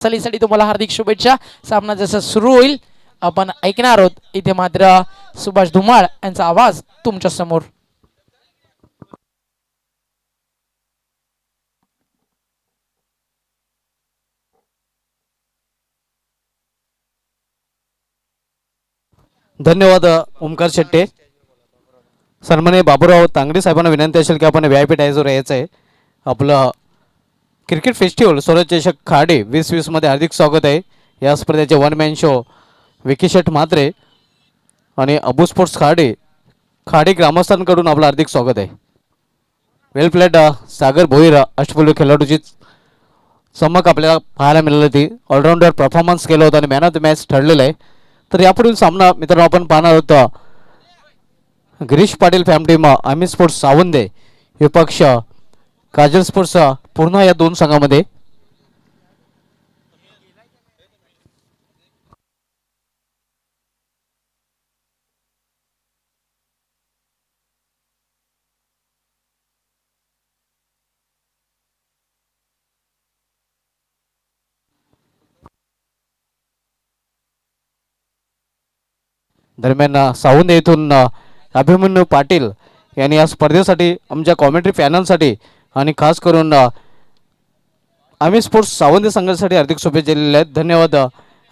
वाटचालीसाठी तुम्हाला हार्दिक शुभेच्छा। सामना जसा सुरू होईल आपण ऐकणार आहोत। इथे मात्र सुभाष धुमाळ यांचा आवाज तुमच्या समोर। धन्यवाद ओमकार शेट्टे। सन्माननीय बाबूराव तांगडी साहेबांना विनंती असेल की आपण व्हीआयपी टाईजवर यायचं आहे। आपलं क्रिकेट फेस्टिवल स्वराज चषक खाडे 2020 मध्ये हार्दिक स्वागत आहे। या स्पर्धेचे वन मॅन शो विकी शेठ म्हात्रे आणि अबू स्पोर्ट्स खाडे ग्रामस्थांकडून आपलं हार्दिक स्वागत आहे। वेल प्लेड सागर भोईर अष्टपैलू खेळाडूची चमक आपल्याला पाहायला मिळाली होती। ऑलराऊंडर परफॉर्मन्स केलं होतं आणि मॅन ऑफ द मॅच ठरलेलं आहे। तर यापुढील सामना मित्रांनो आपण पाहणार आहोत गिरीश पाटील फॅम टीम आम्ही स्पोर्ट्स सावंदे विपक्ष काजल स्पोर्ट्स पूर्ण या दोन संघामध्ये। दरम्यान सावंदे येथून अभिमन्यू पाटील यांनी या स्पर्धेसाठी आमच्या कॉमेंट्री पॅनलसाठी आणि खास करून आम्ही स्पोर्ट्स सावंदे संघासाठी हार्दिक शुभेच्छा दिलेल्या आहेत। धन्यवाद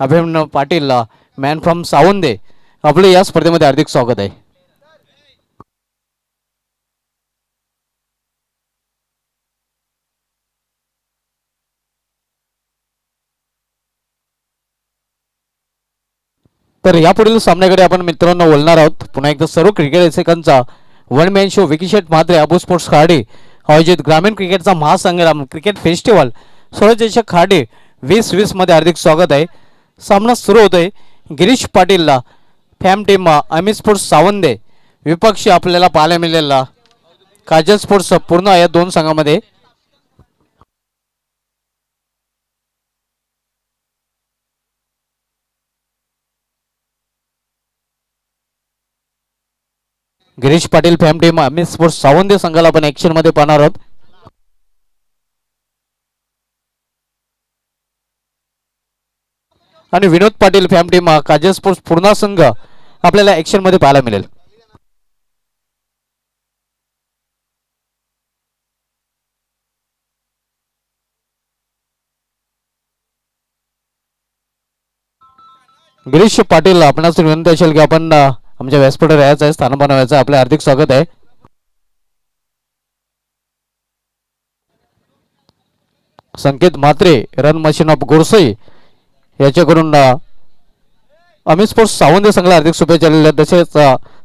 अभिमन्यू पाटील मॅन फ्रॉम सावंदे, आपले या स्पर्धेमध्ये हार्दिक स्वागत आहे। तर यापुढील सामन्याकडे आपण मित्रांनो बोलणार आहोत। पुन्हा एकदा सर्व क्रिकेट रसिकांचा वन मॅन शो विकी शेठ म्हात्रे अबू स्पोर्ट्स खाडे आयोजित ग्रामीण क्रिकेटचा महासंग्राम क्रिकेट फेस्टिवल स्वराज चषक खाडे 2020 मध्ये हार्दिक स्वागत आहे। सामना सुरू होतोय गिरीश पाटील फॅम टीम आम्ही स्पोर्ट्स सावंदे विपक्ष आपल्याला पाहायला मिळालेला काजल स्पोर्ट्स पूर्ण या दोन संघामध्ये। गिरीश पाटील फॅम टीम आम्ही स्पोर्ट्स सावंदे संघाला आपण ऍक्शन मध्ये पाहणार आहोत। आणि Vinod Patil fam team Kajal sports Purna संघ आपल्याला ऍक्शन मध्ये पाहायला मिळेल। गिरीश पाटील आपणास विनंती असेल की आपण आमच्या व्यासपीठावर यायचं आहे, स्थान बनवायचं आहे। आपले हार्दिक स्वागत आहे। संकेत म्हात्रे रन मशीन ऑफ गोरसई याच्याकडून आम्ही स्पोर्ट्स सावंदे संघाला हार्दिक शुभेच्छा दिल्या। तसेच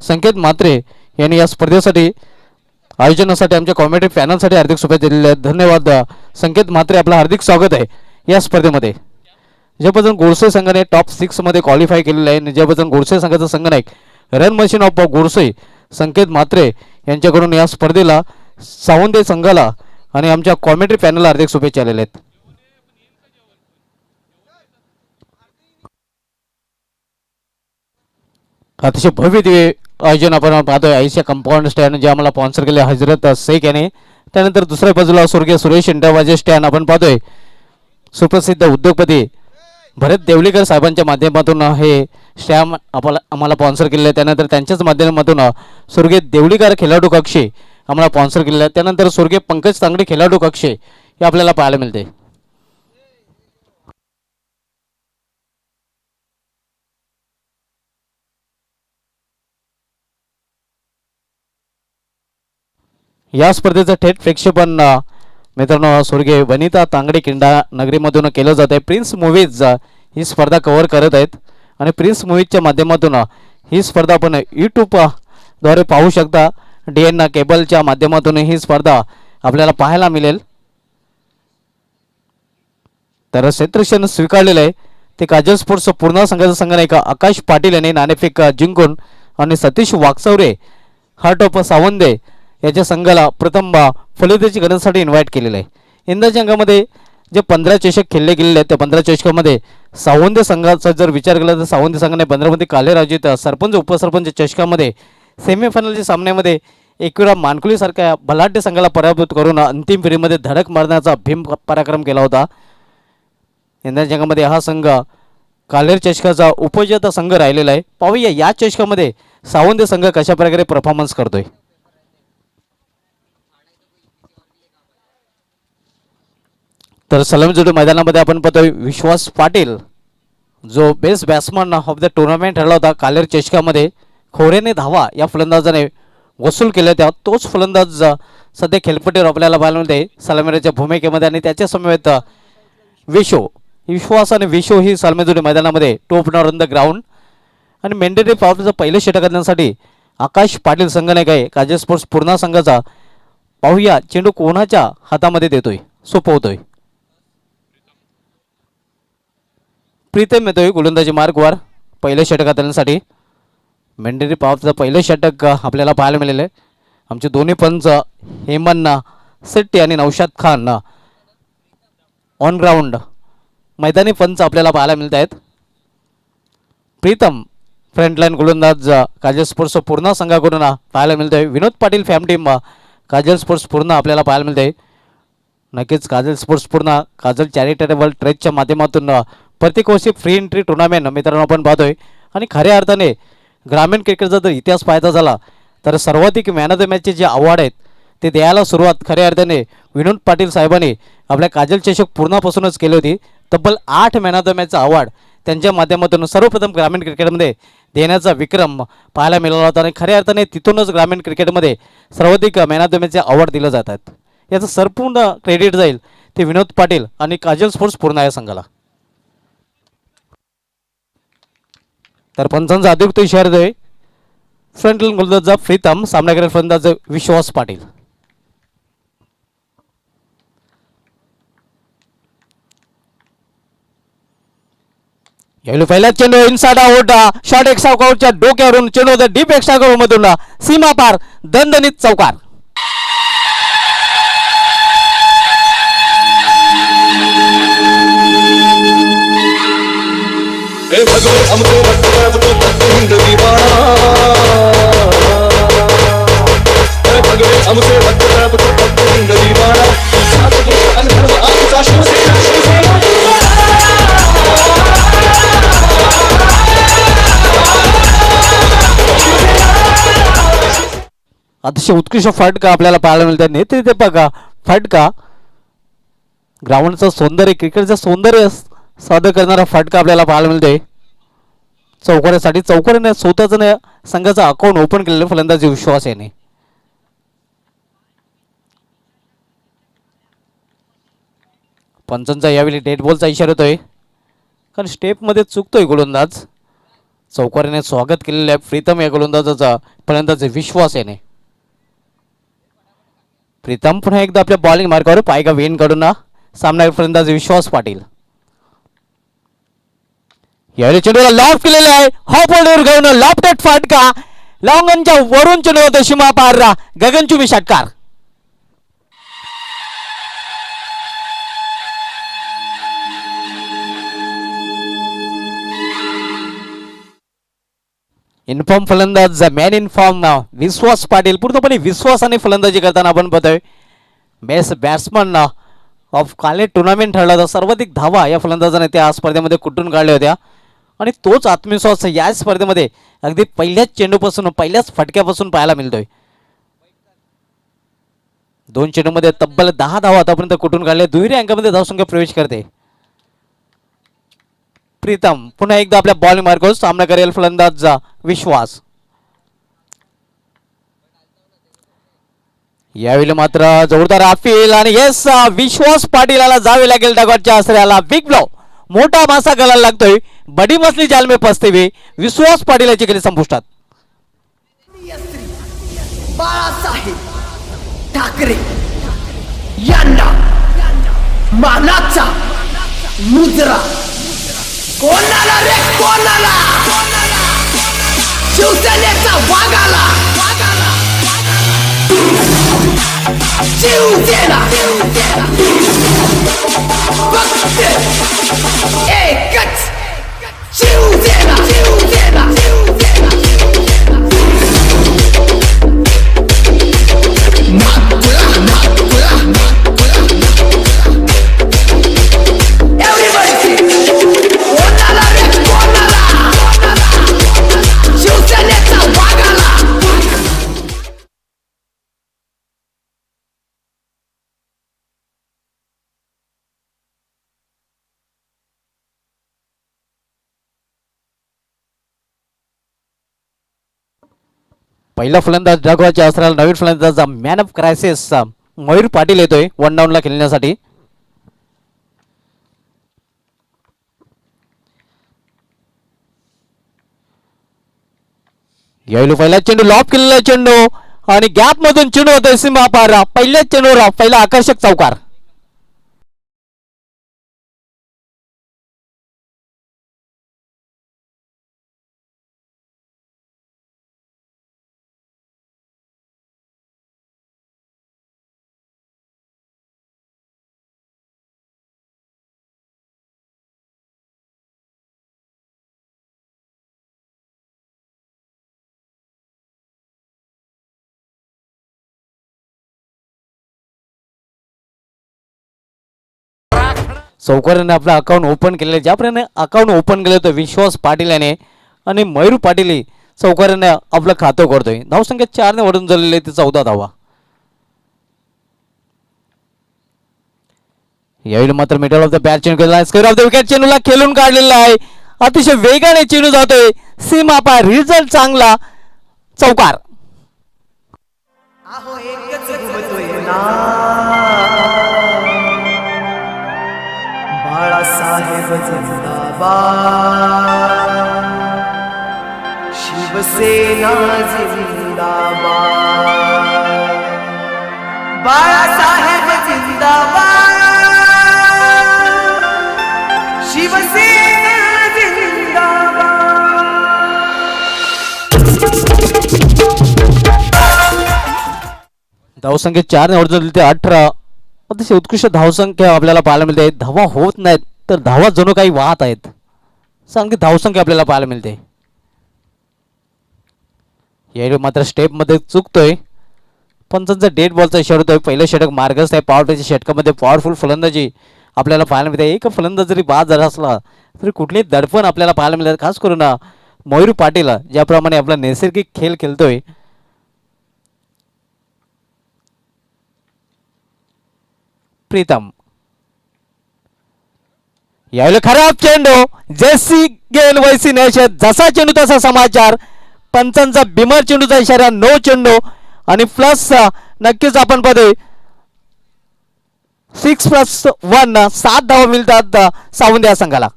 संकेत म्हात्रे यांनी या स्पर्धेसाठी आयोजनासाठी आमच्या कॉमेडी पॅनलसाठी हार्दिक शुभेच्छा दिल्या। धन्यवाद संकेत म्हात्रे, आपलं हार्दिक स्वागत आहे या स्पर्धेमध्ये। जयबजन गोरसे संघाने टॉप 6 मध्ये क्वालिफाय केलेलं आहे। जयबजन गोरसे संघाचा संघनायक रन मशीन ऑफ गोरसे संकेत म्हात्रे यांच्याकडून या स्पर्धेला सावंदे संघाला आणि आमच्या कॉमेंट्री पॅनलला हार्दिक शुभेच्छा आलेल्या आहेत। अतिशय भव्य दिव्य आयोजन आपण पाहतोय आयशिया कंपाऊंड स्टँड जे आम्हाला स्पॉन्सर केले हजरत शेख याने। त्यानंतर दुसऱ्या बाजूला स्वर्गीय सुरेश इंटरवाजे स्टँड आपण पाहतोय सुप्रसिद्ध उद्योगपती भरत देवलीकर साहेबांच्या माध्यमातून हे स्टॅम्प आम्हाला स्पॉन्सर केलेले आहे। त्यानंतर त्यांच्याच माध्यमातून स्वर्गीय देवलीकर खेळाडू कक्ष आम्हाला स्पॉन्सर केलेले आहे। त्यानंतर स्वर्गीय पंकज तांगडी खेळाडू कक्ष हे आपल्याला पाहायला मिळते। या स्पर्धेचं थेट प्रेक्षेपण मित्रांनो स्वर्गीय वनिता तांगडी किंडा नगरीमधून केलं जात आहे। प्रिन्स मूवीज ही स्पर्धा कव्हर करत आहेत आणि प्रिन्स मूवीजच्या माध्यमातून ही स्पर्धा आपण यूट्यूब द्वारे पाहू शकता। DN केबलच्या माध्यमातून ही स्पर्धा आपल्याला पाहायला मिळेल। तर क्षेत्ररक्षण स्वीकारलेलं आहे ते काजल स्पोर्ट्स पूर्ण संघाचा संघनायक आकाश पाटील यांनी नाणेफेक जिंकून आणि सतीश वागचौरे हार्ट ऑफ सावंदे याच्या संघाला प्रथम फलंदाजी करण्यासाठी इन्व्हाइट केलेलं आहे। यंदाच्या अंगामध्ये जे 15 चषक खेळले गेलेले आहेत त्या 15 चषकामध्ये सावंदे संघाचा जर विचार केला तर सावंदे संघाने 15 मध्ये काले आयोजित सरपंच उपसरपंच चषकामध्ये सेमीफायनलच्या सामन्यामध्ये एकविरा मानकुली सारख्या बलाढ्य संघाला पराभूत करून अंतिम फेरीमध्ये धडक मारण्याचा भीम पराक्रम केला होता। यंदा जगामध्ये हा संघ कालेर चषकाचा उपविजेता संघ राहिलेला आहे. पाहूया या चषकामध्ये सावंत संघ कशा प्रकारे परफॉर्मन्स करतोय. तर सलामीजोडी मैदानामध्ये आपण पाहतोय विश्वास पाटील जो best batsman of the tournament ठरला होता कालेर चषकामध्ये. खोऱ्याने धावा या फलंदाजाने वसूल केल्या त्या तोच फलंदाज सध्या खेळपट्टीवर आपल्याला पाहायला मिळते सलामीच्या भूमिकेमध्ये. आणि त्याच्या समवेत विश्वास आणि विशो ही सलामीजोडी मैदानामध्ये टॉप ऑन द ग्राउंड. आणि मेंडेटरी पॉवरचं पहिलं षटक करण्यासाठी आकाश पाटील संघनायक आहे काजल स्पोर्ट्स पूर्णा संघाचा. पाहूया चेंडू कोणाच्या हातामध्ये देतोय सोपवतोय. प्रीतम येतोय गोलंदाजी मार्कवर पहिल्या षटकात आणण्यासाठी. मेंडेटरी पॉवरचं पहिलं षटक आपल्याला पाहायला मिळालं आहे. आमचे दोन्ही पंच हेमन शेट्टी आणि नौशाद खान ऑन ग्राउंड मैदानी पंच आपल्याला पाहायला मिळत आहेत. प्रीतम फ्रंटलाईन गोलंदाज काजल स्पोर्ट्स पूर्णा संघाकडून पाहायला मिळत आहे. Vinod Patil fam team Kajal sports Purna आपल्याला पाहायला मिळते. नक्कीच काजल स्पोर्ट्स पूर्णा काजल चॅरिटेबल ट्रस्टच्या माध्यमातून प्रत्येक वर्षी फ्री एंट्री टुर्नामेंट मित्रांनो आपण पाहतोय. आणि खऱ्या अर्थाने ग्रामीण क्रिकेटचा जर इतिहास पाहायचा झाला तर सर्वाधिक मॅन ऑफ द मॅचचे जे अवॉर्ड आहेत ते द्यायला सुरुवात खऱ्या अर्थाने विनोद पाटील साहेबांनी आपल्या काजल चषक पूर्णापासूनच केली होती. तब्बल 8 मॅन ऑफ द मॅचचा अवॉर्ड त्यांच्या माध्यमातून सर्वप्रथम ग्रामीण क्रिकेटमध्ये देण्याचा विक्रम पाहायला मिळाला होता. आणि खऱ्या अर्थाने तिथूनच ग्रामीण क्रिकेटमध्ये सर्वाधिक मॅन ऑफ द मॅचचे अवॉर्ड दिले जातात. याचं संपूर्ण क्रेडिट जाईल ते विनोद पाटील आणि काजल स्पोर्ट्स पूर्णा या संघाला. तर पंचांचा अतिरिक्त इशारा देतोय फ्रंटलाईन गोलंदाज प्रीतम सामनावीर फलंदाज विश्वास पाटील. यावेळी पहिला चेंडू इनसाइड आउट शॉट एक्स्ट्रा आउटच्या डोक्यावरून चेंडू डीप एक्स्ट्रा आउट मधून सीमा पार दणदणीत चौकार. अतिशय उत्कृष्ट फटका आपल्याला पाहायला मिळतात. नेते बघा फटका ग्राउंडचं सौंदर्य क्रिकेटचं सौंदर्य सादर करणारा फटका आपल्याला पाहायला मिळतोय. चौकारासाठी चौकाराने स्वतःच संघाचं अकाउंट ओपन केलेलं फलंदाजी विश्वास याने. पंचांचा यावेळी डेड बॉलचा इशारा होतोय कारण स्टेपमध्ये चुकतोय गोलंदाज. चौकाराने स्वागत केलेलं आहे प्रीतम या गोलंदाजाचा फलंदाज विश्वास याने. प्रीतम पुन्हा एकदा आपल्या बॉलिंग मार्कावर पायगा वेन काढून सामना फलंदाज विश्वास पाटील. यावेळी चेंडूला लॉफ्ट केलेला आहे हॉप होल्डर घेऊन लॉफ्टेड फटका लॉंगनच्या वरून चेंडू होता सीमा पार गगनचुंबी षटकार. इनफॉर्म फलंदाज मॅन इनफॉर्म विश्वास पाटील पूर्णपणे विश्वासाने फलंदाजी करताना आपण पाहतोय. बेस्ट बॅट्समन ऑफ काले टुर्नामेंट ठरला होता. सर्वाधिक धावा या फलंदाजाने त्या स्पर्धेमध्ये कुठून काढल्या होत्या आणि तोच आत्मविश्वास या स्पर्धेमध्ये अगदी पहिल्याच चेंडूपासून पहिल्याच फटक्यापासून पाहायला मिळतोय. 2 चेंडूमध्ये तब्बल 10 धावा आतापर्यंत कुठून काढल्या. दुहेरी अंकामध्ये धावसंख्या प्रवेश करते. प्रीतम पुन्हा एकदा आपल्या बॉलिंग मार्गावर सामना करेल फलंदाज विश्वास. यावेळी मात्र जोरदार अपील आणि येस विश्वास पाटीलला जावे लागेल डगॉटच्या आश्रयाला. बिग ब्लो मोठा मासा गळायला लागतोय. बडी मसली जाल में फसते हुए विश्वास पाटीलची गेली संपुष्टात. बाळासाहेब ठाकरे यांना मानाचा मुद्रा कोणाला रे कोणाला शिवसेनेचा वाघाला शिवसेना फक्त एकच शिवसेना शिवसेना Everybody पहिला फलंदाज जगवायचा असणारा नवीन फलंदाज man of crisis Mayur Patil येतोय 1 डाऊनला खेळण्यासाठी. यावेळी पहिला चेंडू लॉप केलेला चेंडू आणि गॅप मधून चेंडू होतोय सीमा पार. पहिल्याच चेंडूवर पहिला आकर्षक चौकार. चौकाराने आपलं अकाउंट ओपन केलेलं आहे. ज्याप्रमाणे अकाउंट ओपन केलं होतं विश्वास पाटील याने आणि मयूर पाटील चौकाराने आपलं खातं करतोय. धावसंख्या 4 ने वाढून झालेली आहे, ती 14 धावा. यावेळी मात्र मिडल ऑफ द बॅट चेंडू केला, स्क्वेअर ऑफ द विकेट चेंडूला खेळून काढलेला आहे. अतिशय वेगाने चेंडू जातोय सीमा पार. रिझल्ट चांगला, चौकार. आहो एकच घुमतोय ना बाळासाहेब जिंदाबाद, शिवसेना जिंदाबाद, बाळासाहेब जिंदाबाद, शिवसेना जिंदाबाद. धावसंख्या 4 ने वाढून ते 18. अतिशय उत्कृष्ट धावसंख्या आपल्याला पाहायला मिळते. धावा होत नाहीत तर धावा जणू काही वाहत आहेत. चांगली धावसंख्या आपल्याला पाहायला मिळते. यावेळी मात्र स्टेपमध्ये चुकतोय. पंचांचा डेड बॉलचा इशारा होतोय. पहिलं षटक मार्गस्थ आहे. पॉवरच्या षटकामध्ये पॉवरफुल फलंदाजी आपल्याला पाहायला मिळते. एक फलंदाज जरी बाद झाला असला तरी कुठलेही दडपण आपल्याला पाहायला मिळतात. खास करून मयूर पाटील ज्याप्रमाणे आपला नैसर्गिक खेळ खेळतोय. प्रीतम यावेळी खराब चेंडू. जैसी गेल वैसी नैशत. जसा चेंडू तसा समाचार. पंचांचा बिमर चेंडूचा इशारा. नो चेंडू आणि प्लस नक्कीच आपण पदे 6+1 7 धावा मिळतात सावंत या संघाला.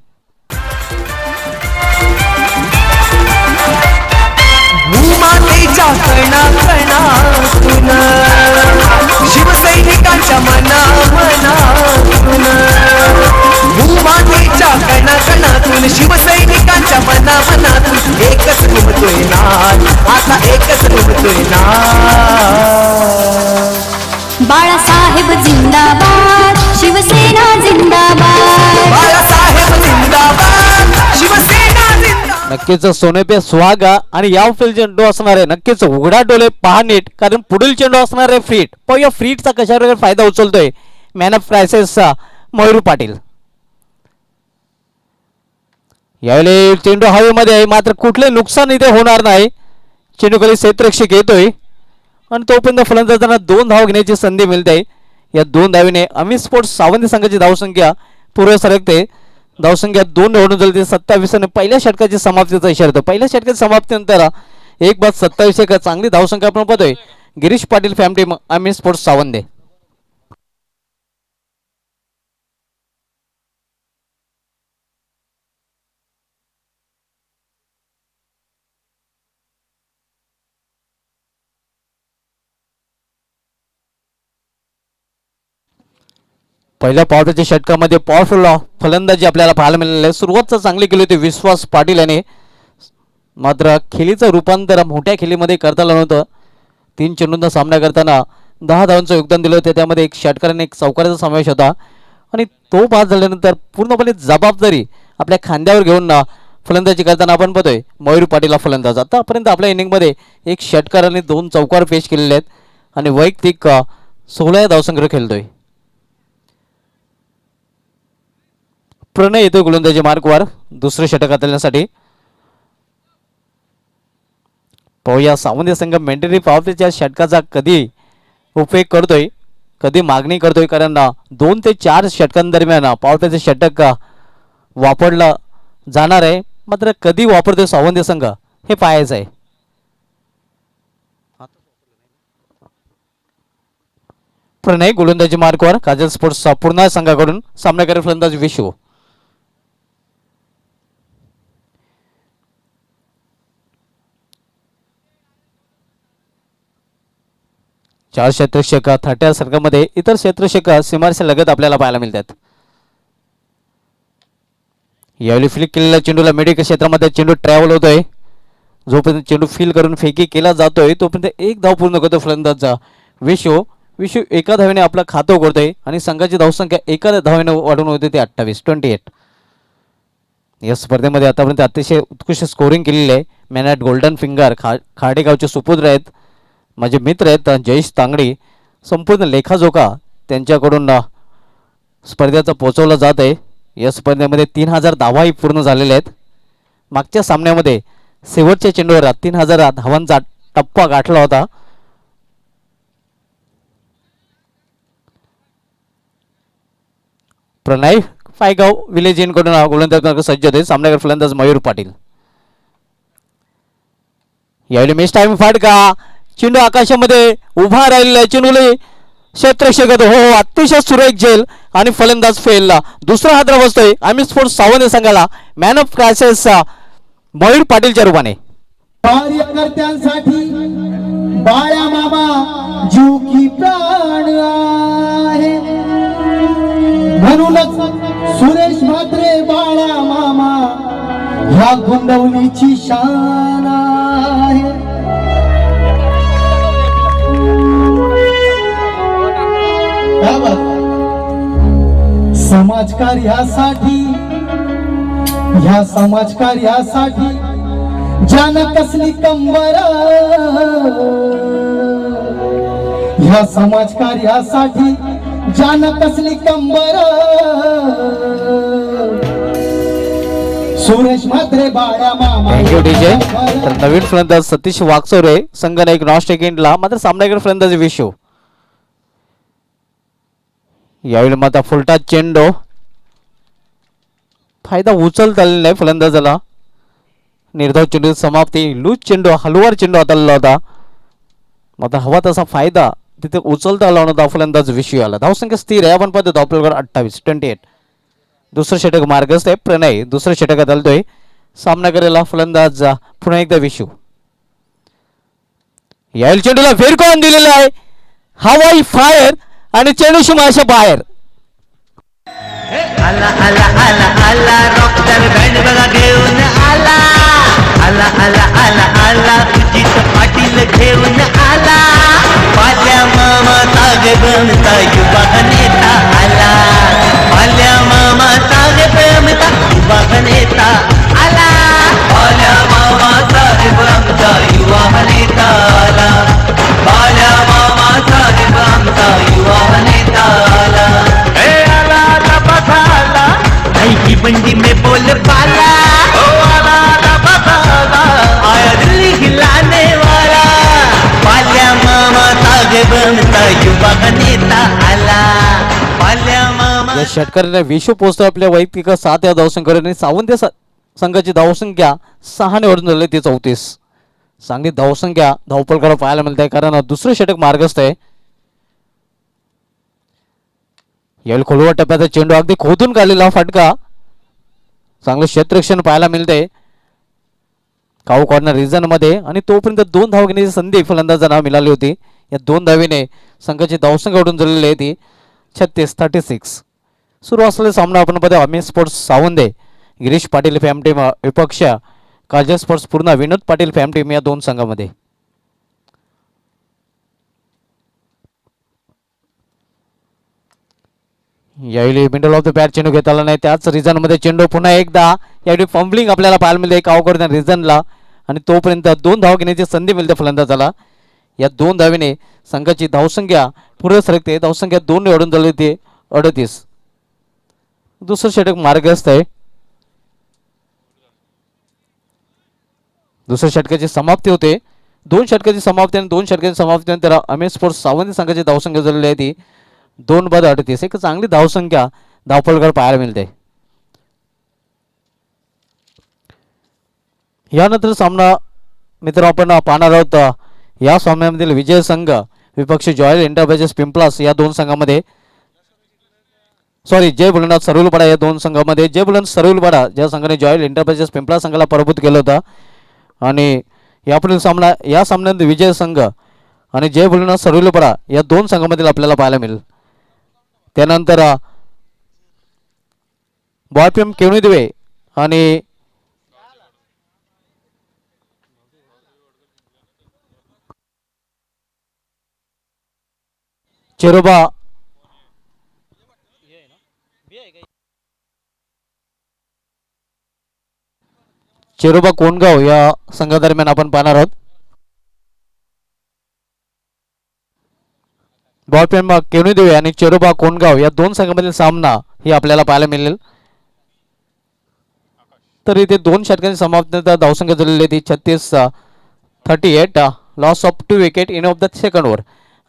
भूमातेच्या कणाकणातून शिवसैनिकांच्या मनामनातून, भूमातेच्या कणाकणातून शिवसैनिकांच्या मनामनातून एकच घुमतोय नाद, आता एकच घुमतोय नाद. बाळासाहेब जिंदाबाद, शिवसेना जिंदाबाद, बाळासाहेब जिंदाबाद, शिवसेना जिंदाबाद. नक्कीच सोने पे सुहागा आणि या फील्ड चेंडू असणार आहे. नक्कीच उघडा डोळे पहा नीट, कारण पुढील चेंडू असणार आहे फ्रीट. पण या फ्रीटचा कशावर फायदा उचलतोय मॅन ऑफ क्रायसिसचा मयूर पाटील. यावेळी चेंडू हवेमध्ये आहे, मात्र कुठले नुकसान इथे होणार नाही. चेंडू खाली क्षेत्ररक्षक येतोय आणि तोपर्यंत फलंदाजांना 2 धाव घेण्याची संधी मिळते. या 2 धावीने अमित स्पोर्ट्स सावंत संघाची धावसंख्या पूर्व सरकते. धावसंख्या 2 निवडून झाली. 27 आणि पहिल्या षटकाची समाप्तीचा इशारा होतो. पहिल्या षटकाची समाप्तीनंतर 1 बाद 27 एक चांगली धावसंख्या आपण पाहतोय. Girish Patil fam team Amit sports Sawant. पहिल्या पॉवरच्या षटकामध्ये पॉवरफुल फलंदाजी आपल्याला पाहायला मिळालेली आहे. सुरुवात चांगली केली होती विश्वास पाटील याने, मात्र खेळीचं रूपांतर मोठ्या खेळीमध्ये करता आलं नव्हतं. 3 चेंडूंचा सामना करताना 10 धावांचं योगदान दिलं होतं. त्यामध्ये एक षटकार आणि एक चौकाराचा समावेश होता आणि तो बाद झाल्यानंतर पूर्णपणे जबाबदारी आपल्या खांद्यावर घेऊन फलंदाजी करताना आपण पाहतोय मयूर पाटील हा फलंदाज. आतापर्यंत आपल्या इनिंगमध्ये एक षटकार आणि 2 चौकार पेश केलेले आहेत आणि वैयक्तिक 16 धावसंग्रह खेळतोय. प्रणय येतोय गोलंदाजी मार्कवर दुसरं षटक हाताळण्यासाठी. पाहूया सावंत संघ मेंटेनरी पॉवरच्या षटकाचा कधी उपयोग करतोय, कधी मागणी करतोय. कारण 2 ते 4 षटकांदरम्यान पॉवरचे षटक वापरला जाणार आहे, मात्र कधी वापरतोय सावंत संघ हे पाहायचं आहे. प्रणय गोलंदाजी मार्कवर काजल स्पोर्ट्सचा पूर्ण संघाकडून सामनाकारी फलंदाज विशू. चार क्षेत्ररक्षक थाट्या संघामध्ये इतर क्षेत्ररक्षक सीमारेषा लगत आपल्याला पाहायला मिळतात. यावेळी फ्लिक केलेल्या चेंडूला मिड क्षेत्रामध्ये चेंडू ट्रॅव्हल होतोय. जोपर्यंत चेंडू फील करून फेकी केला जातोय तोपर्यंत एक धाव पूर्ण करतो फलंदाजचा विशू. विशू एका धावेने आपलं खातं उघडतोय आणि संघाची धावसंख्या एका धावेने वाढून होते ते 28. या स्पर्धेमध्ये आतापर्यंत अतिशय उत्कृष्ट स्कोरिंग केलेली आहे. मॅन ॲट गोल्डन फिंगर खाडेगावचे सुपुत्र आहेत, माझे मित्र आहेत जयेश तांगडी. संपूर्ण लेखाजोखा त्यांच्याकडून स्पर्धेचा पोहोचवला जात आहे. या स्पर्धेमध्ये 3000 धावाही पूर्ण झालेल्या आहेत. मागच्या सामन्यामध्ये शेवटच्या चेंडूवर 3000 धावांचा टप्पा गाठला होता. प्रणय फायगाव विलेज कडून गोलंदाज सज्ज होते. सामनाकार फलंदाज मयूर पाटील. यावेळी मिस टाइम फाटका चेंडू आकाशामध्ये उभा राहिलेला चेंडूले क्षेत्ररक्षक हो अतिशय सुरेख झेल आणि फलंदाज फेलला. दुसरा हादरा बसतोय आम्ही स्पोर्ट्स सावंत संघाला मॅन ऑफ क्रायसिस मयूर पाटीलच्या रूपाने. कार्यकर्त्यांसाठी बाळ्या मामा जीव की प्राण आहे, म्हणूनच सुरेश म्हात्रे बाळा मामा ह्या गोंदवलीची शान आहे. समाजकार्यासाठी ह्या समाजकार्यासाठी ज्यानं कसली कंबर, ह्या समाजकार्यासाठी ज्यानं कसली कंबर, सुरेश म्हात्रे बाळा मामा. Thank you DJ. तर नवीन फलंदाज सतीश वाकचौरे संघनायक नॉन सेकंडला मात्र सामनावीर फलंदाज विशू. यावेळी मात्र फुलटा चेंडू फायदा उचलता आलेला नाही फलंदाजाला. निर्धाव चेंडू समाप्ती. लूज चेंडू हलवार चेंडू हाताळला होता मात्र हवा तसा फायदा तिथे उचलता आला नव्हता फलंदाज विशू आला. धावसंख्या स्थिर आहे आपण पाहतो धावपलगड 28. दुसरं षटक मार्गस्थ आहे प्रणय. दुसरं षटकात आलतोय सामना करायला फलंदाज पुन्हा एकदा विशू. यावेळी चेंडूला फेरकॉन दिलेला आहे. हवाई फायर आणि चेंडू शिमाशा बाहेर. आला आला आला आला रॉकस्टार बँड बघा घेऊन आला. आला आला आला आला सुजित पाटील घेऊन आला. माझ्या मामा तागे बनता युवा नेता आला. माझ्या मामा तागे बनता युवा नेता आला. माझ्या मामा तागे बनता युवा नेता आला. माझ्या मामा तागे बनता युवा नेता आला. की बंडी में बोल पाला ओ आला बता आया दिल्ली हिलाने वाला. पाल्या मामा तागे बनता युवा नेता आला. पाल्या मामा. या षटकाराने विशू पोहोचतो आपल्या वैयक्तिक 7 या धावसंख्येने. सावंत संघाची धावसंख्या 6 ने वाढून झाली ती 34. चांगली धावसंख्या धावपलकडे पाहायला मिळते कारण दुसरं षटक मार्गस्थ आहे. यावेळी खोलवा टप्प्याचा चेंडू अगदी खोदून काढलेला फटका. चांगलं क्षेत्ररक्षण पाहायला मिळते काऊ कॉर्नर रिजन मध्ये आणि तोपर्यंत 2 धाव घेण्याची संधी फलंदाजांना मिळाली होती. या 2 धावेने संघाची धावसंख्या वाढून झालेली आहे ती 36. सुरू असलेला सामना आपण पाहतो आम्ही sports Savande Girish Patil fam team विपक्ष काजल स्पोर्ट्स पूर्ण विनोद पाटील फॅम टीम या 2 संघामध्ये. यावेळी मिडल ऑफ द बॅट चेंडू घेता आला नाही. त्याच रिझन मध्ये चेंडू पुन्हा एकदा यावेळी फंबलिंग आपल्याला पाहायला मिळते कावकडे रिझनला आणि तोपर्यंत 2 धाव घेण्याची संधी मिळते फलंदाजाला. या 2 धावेने संघाची धावसंख्या पुढे सरकते. धावसंख्या 2 ने वाढून झाली होती 38. दुसरं षटक मार्गस्थ आहे. दुसऱ्या षटकाची समाप्ती होते. 2 षटकाची समाप्ती आणि 2 षटकाची समाप्ती नंतर अमेज स्पोर्ट्स सावंत संघाची धावसंख्या झालेली आहे ती 2/38. एक चांगली धावसंख्या धावपलकडे पाहायला मिळते. यानंतर सामना मित्र आपण पाहणार आहोत. या सामन्यामधील विजय संघ विपक्षी जॉयल एंटरप्राइजेस पिंपलास या दोन संघामध्ये जय बुलढाणा सरुलपाडा या दोन संघामध्ये जय बुलढाणा सरुलपाडा ज्या संघाने जॉयल एंटरप्राइजेस पिंपला संघाला पराभूत केलं होतं आणि यापुढील सामना या सामन्यात विजय संघ आणि जय बुलढाणा सरुलपाडा या दोन संघामधील आपल्याला पाहायला मिळेल. त्यानंतर बॉयपीएम केवणीदिवे आणि चेरोबा कोंडगाव या संघादरम्यान आपण पाहणार आहोत. बॉलपेन केवणीदेवी आणि चेरोबा कोंडगाव या दोन संघामधील सामना हे आपल्याला पाहायला मिळेल. तर इथे 2 षटकांची समाप्त धावसंख्या झालेली ती 36-38 loss of 2 wicket in of the second over.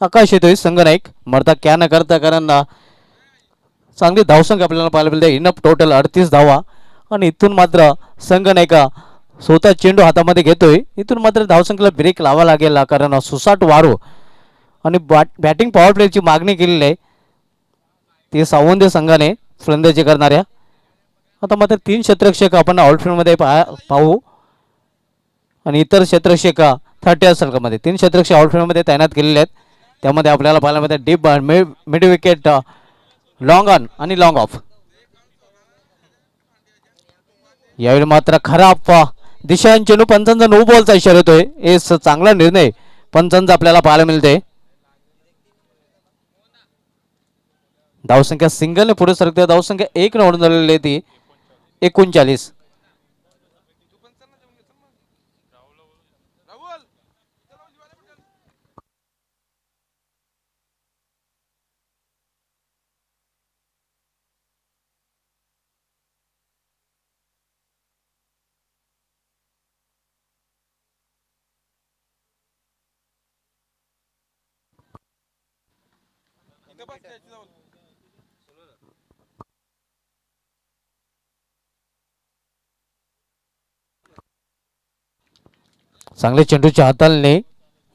Akash येतोय संघ नाईक मरता क्या न करता कारण चांगली धावसंख्या आपल्याला पाहायला मिळते. इनफ टोटल 38 धावा आणि इथून मात्र संघ नायका स्वतः चेंडू हातामध्ये घेतोय. इथून मात्र धावसंख्येला ब्रेक लावा लागेल कारण सुसाट वारो आणि बॅटिंग पॉवर प्लेची मागणी केलेली आहे ते सावंत संघाने फलंदाजी करणाऱ्या. आता मात्र 3 क्षेत्ररक्षक आपण आउटफील्डमध्ये पाहू आणि इतर क्षेत्ररक्षक 30 सर्कलमध्ये 3 क्षेत्ररक्षक आउटफील्डमध्ये तैनात केलेले आहेत. त्यामध्ये आपल्याला पाहायला मिळते deep mid wicket long on आणि लॉंग ऑफ. यावेळी मात्र खराब दिशा चेंडू पंचांचा नो बॉलचा इशारा येतोय. हे चांगला निर्णय पंचांचा आपल्याला पाहायला मिळते. धावसंख्या सिंगलने पुढे सरकते. धावसंख्या 1 ने ओढून झालेली आहे ती 39. चांगले चेंडूच्या हाताळणे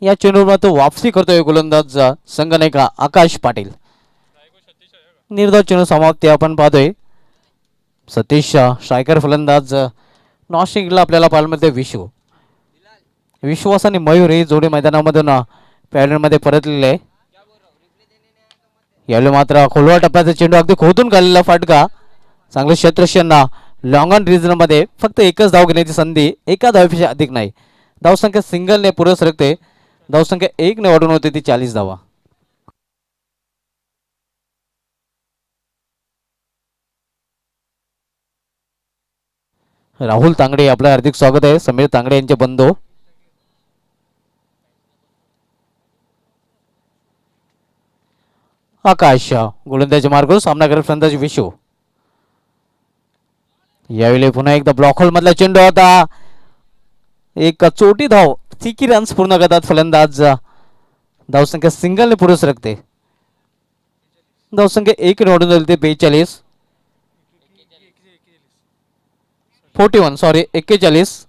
या चेंडूवर तो वापसी करतोय गोलंदाज संघ नायका आकाश पाटील. निर्धाव चेंडू समाप्ती आपण पाहतोय. सतीश स्ट्रायकर फलंदाज नॉशिंगला आपल्याला पाहायला मिळते. विश्वास आणि मयूर ही जोडी मैदानामधून पॅव्हलियनमध्ये परतलेले आहे. यावेळी मात्र खोलवा टप्प्याचा चेंडू अगदी खोदून काढलेला फटका. चांगले क्षेत्ररक्षकांना लॉंग ऑन रिजनमध्ये फक्त एकच धाव घेण्याची संधी, एका धावेपेक्षा अधिक नाही. धावसंख्या सिंगलने पुढे सरकते. धावसंख्या 1 ने वाढून होते ती 40 धावा. राहुल तांगडे आपलं हार्दिक स्वागत आहे. समीर तांगडे यांचे बंधू. आकाश गोलंदाजी मार्ग सामना करत फलंदाज विशू. यावेळी पुन्हा एकदा ब्लॉक होल मधला चेंडू होता. एक चोटी धाव 3 रन्स पूर्ण करतात फलंदाज. धावसंख्या सिंगलने पुढे सरकते. धावसंख्या 1 ने ओढून झाली ते 41 41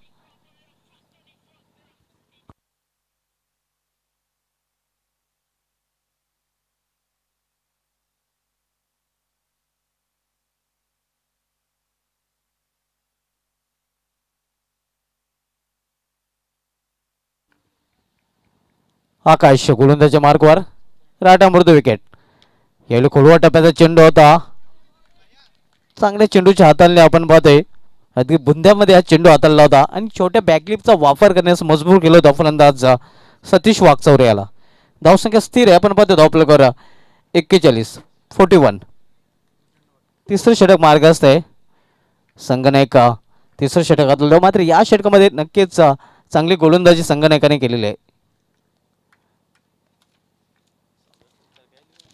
आकाश गोलंदाजीच्या मार्कवर राटा मृदू विकेट. यावेळी खोलवा टप्प्याचा चेंडू होता. चांगल्या चेंडूच्या हाताळणे आपण पाहतोय. अगदी बुंद्यामध्ये हा चेंडू हाताळला होता आणि छोट्या बॅकलिपचा वापर करण्यास मजबूर केला होता फलंदाज सतीश वागचौरे याला. धावसंख्या स्थिर आहे आपण पाहतो. धावफलकावर 41 तिसरं षटक मार्गस्थ आहे. संघनायक तिसरं षटक हाताळलं. मात्र या षटकामध्ये नक्कीच चांगली गोलंदाजी संघनायकाने केलेली आहे.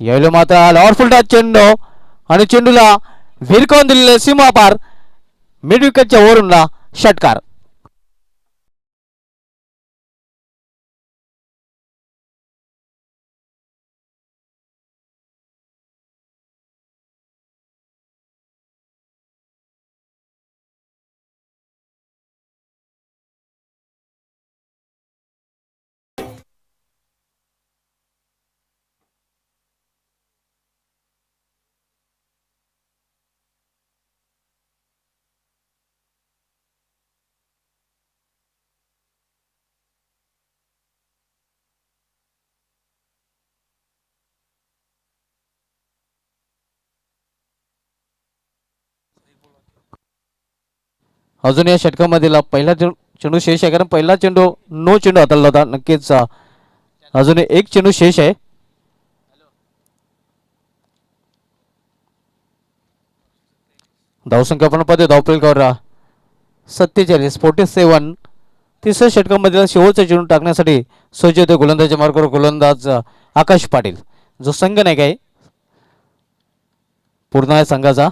यावेळी मात्र लॉवर फुलटा चेंडू आणि चेंडूला भिरकावून दिलेले सीमा पार मिड विकेटच्या वरून षटकार. अजून या षटकामधील पहिला चेंडू शेष आहे, कारण पहिला चेंडू नो चेंडू हाताळला होता. नक्कीच अजून एक चेंडू शेष आहे. धावसंख्या आपण पाहतो धावपळीवर 47 तिसऱ्या षटकामधील शेवटचा चेंडू टाकण्यासाठी सज्ज होते गोलंदाजी मार्गावर गोलंदाज आकाश पाटील, जो संघ नाही काय पूर्ण आहे संघाचा.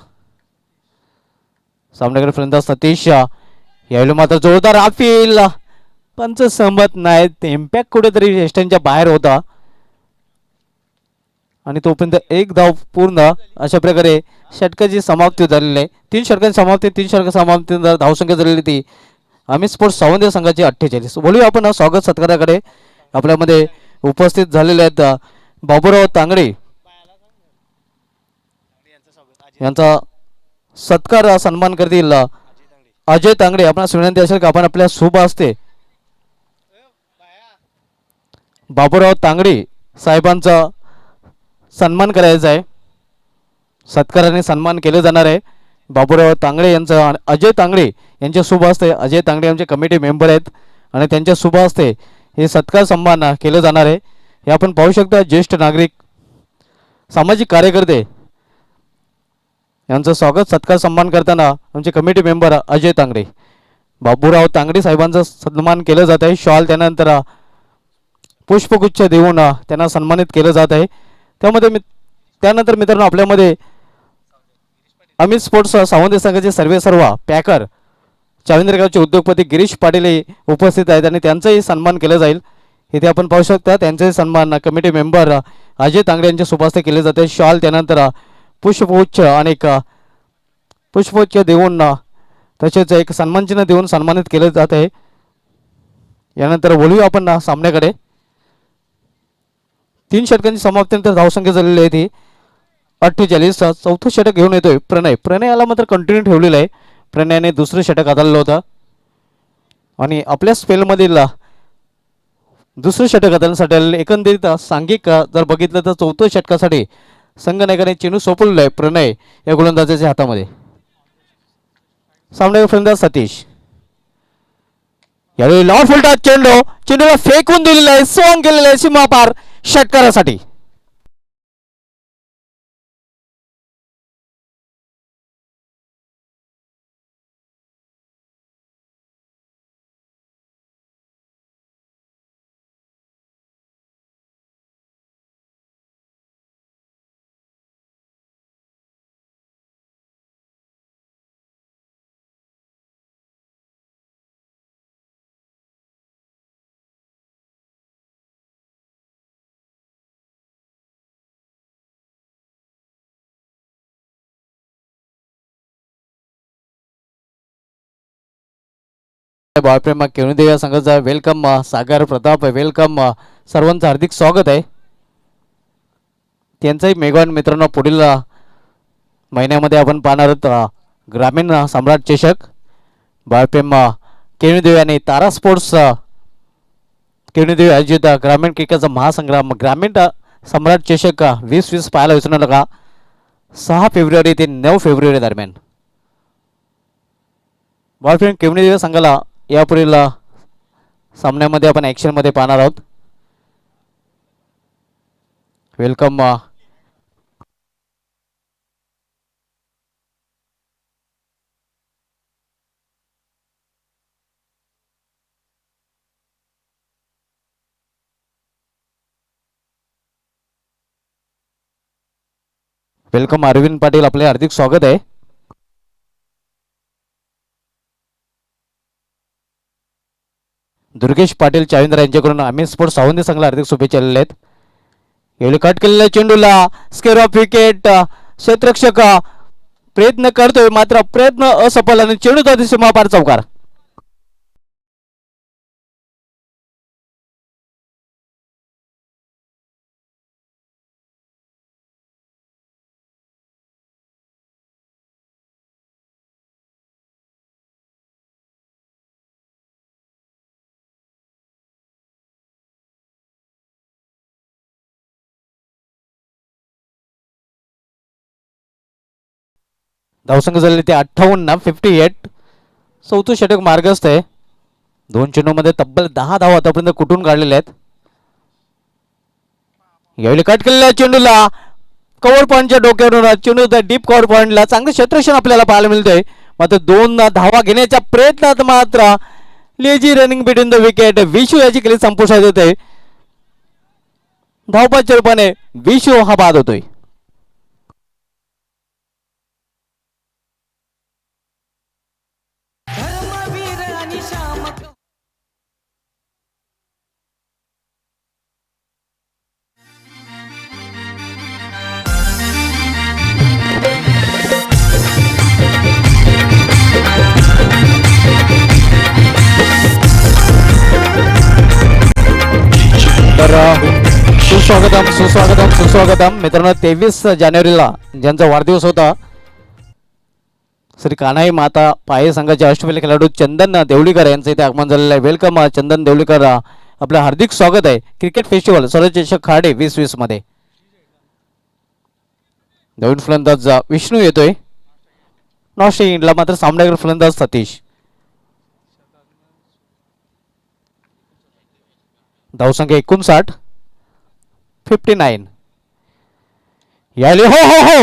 सामन्याकडे फलंदाज सतीश, यावेळी मात्र जोरदार अपील, पंच सहमत नाहीत. इम्पॅक्ट कुठेतरी यष्ट्यांच्या बाहेर होता आणि तोपर्यंत एक धाव पूर्ण. अशा प्रकारे षटकाची समाप्ती झालेली आहे. 3 षटकांची समाप्ती धावसंख्या झालेली ती आम्ही स्पोर्ट्स सावंत संघाची 48. बोलूया आपण स्वागत सत्काराकडे. आपल्यामध्ये उपस्थित झालेले आहेत बाबूराव तांगडे यांचा सत्कार सन्मान करतील अजय तांगडे. आपणास विनंती असेल की आपण आपल्या शुभ हस्ते बाबूराव तांगडे साहेबांचा सन्मान करायचा आहे. सत्काराने सन्मान केले जाणार आहे बाबूराव तांगडे यांचा. अजय तांगडे यांच्या शुभ हस्ते, अजय तांगडे आमचे कमिटी मेंबर आहेत आणि त्यांच्या शुभ हस्ते हे सत्कार सन्मान केले जाणार आहे. हे आपण पाहू शकता. ज्येष्ठ नागरिक, सामाजिक कार्यकर्ते यांचं स्वागत सत्कार सन्मान करताना आमचे कमिटी मेंबर अजय तांगडे, बाबूराव तांगडे साहेबांचा सन्मान केलं जात आहे. शॉल त्यानंतर पुष्पगुच्छ देऊन त्यांना सन्मानित केलं जात आहे. त्यानंतर मित्रांनो आपल्यामध्ये अमित स्पोर्ट्स सावंत संघाचे सर्व पॅकर चाविंद्रगावचे उद्योगपती गिरीश पाटील उपस्थित आहेत आणि त्यांचाही सन्मान केलं जाईल. इथे आपण पाहू शकता त्यांचाही सन्मान कमिटी मेंबर अजय तांगडे यांच्या शुभास्ते केले जाते. शॉल त्यानंतर पुष्पगुच्छ देऊन तसेच एक सन्मानचिन्ह देऊन सन्मानित केले जात आहे. यानंतर बोलूया आपण सामन्याकडे. 3 षटकांची समाप्तीनंतर धावसंख्या झालेली आहे ती 48. चौथं षटक घेऊन येतोय प्रणयाला मात्र कंटिन्यू ठेवलेलं आहे. प्रणयाने दुसरं षटक हाताळलं होतं आणि आपल्या स्पेलमधील दुसरं षटक हाताळण्यासाठी एकंदरीत सांघिक जर बघितलं तर चौथ्या षटकासाठी संघनायकाने चेंडू सोपवलेला आहे प्रणय या गोलंदाजाच्या हातामध्ये. सामन्यावर फलंदाज सतीश, यावेळी लॉ फुलटा चेंडूला फेकून दिलेला आहे, सॉंग केलेला आहे सीमापार षटकारासाठी. बाळप्रेमा केवणदेव या संघाचा वेलकम. सागर प्रताप वेलकम. सर्वांचं हार्दिक स्वागत आहे. त्यांचाही मेघवान मित्रांनो पुढील महिन्यामध्ये आपण पाहणार आहोत ग्रामीण सम्राट चषक. बाळप्रेमा केवणदेव यांनी तारा स्पोर्ट्स केवणदेव आयोजित ग्रामीण क्रिकेटचा महासंग्राम ग्रामीण सम्राट चषक 2020 पाहायला विसरू नका. 6 फेब्रुवारी ते 9 फेब्रुवारी दरम्यान बाळप्रेम केवणदेव संघाला यापुढील सामन्यामध्ये आपण ॲक्शनमध्ये पाहणार आहोत. वेलकम. वेलकम अरविंद पाटील, आपले हार्दिक स्वागत आहे. दुर्गेश पाटील चाविंद्र यांच्याकडून आम्ही स्पोर्ट्स सावंत संघाला हार्दिक शुभेच्छा दिलेल्या आहेत. यावेळी कट केलेल्या चेंडूला स्क्वेअर ऑफ विकेट. क्षेत्ररक्षक प्रयत्न करतोय मात्र प्रयत्न असफल आणि चेंडू सीमापार चौकार. धावसंख्या झालेली ते 58. चौथं षटक मार्गस्थ आहे. 2 चेंडूमध्ये तब्बल 10 धावा आतापर्यंत कुठून काढलेल्या आहेत. यावेळी कट केलेल्या चेंडूला कव्हर पॉईंटच्या डोक्यावरून चेंडू डीप कव्हर पॉईंटला चांगलं क्षेत्ररक्षण आपल्याला पाहायला मिळतंय. मात्र 2 धावा घेण्याच्या प्रयत्नात मात्र lazy running between the wicket Vishu याची केली संपुष्टात येते. धावपाच्या रूपाने विशू हा बाद होतोय. तर सुस्वागतम मित्रांनो. 23 जानेवारीला ज्यांचा वाढदिवस होता श्री कान्हाई माता पाये संघाचे अष्टपैलू खेळाडू चंदन देवळीकर यांचं इथे आगमन झालेलं आहे. वेलकम चंदन देवळीकर, आपलं हार्दिक स्वागत आहे क्रिकेट फेस्टिवल स्वरचषक खाडे 2020 मध्ये. नवीन फलंदाज विष्णू येतोय. नॉन इंडला मात्र सामनावीर फलंदाज सतीश. धावसंख्या 59. याले हो हो हो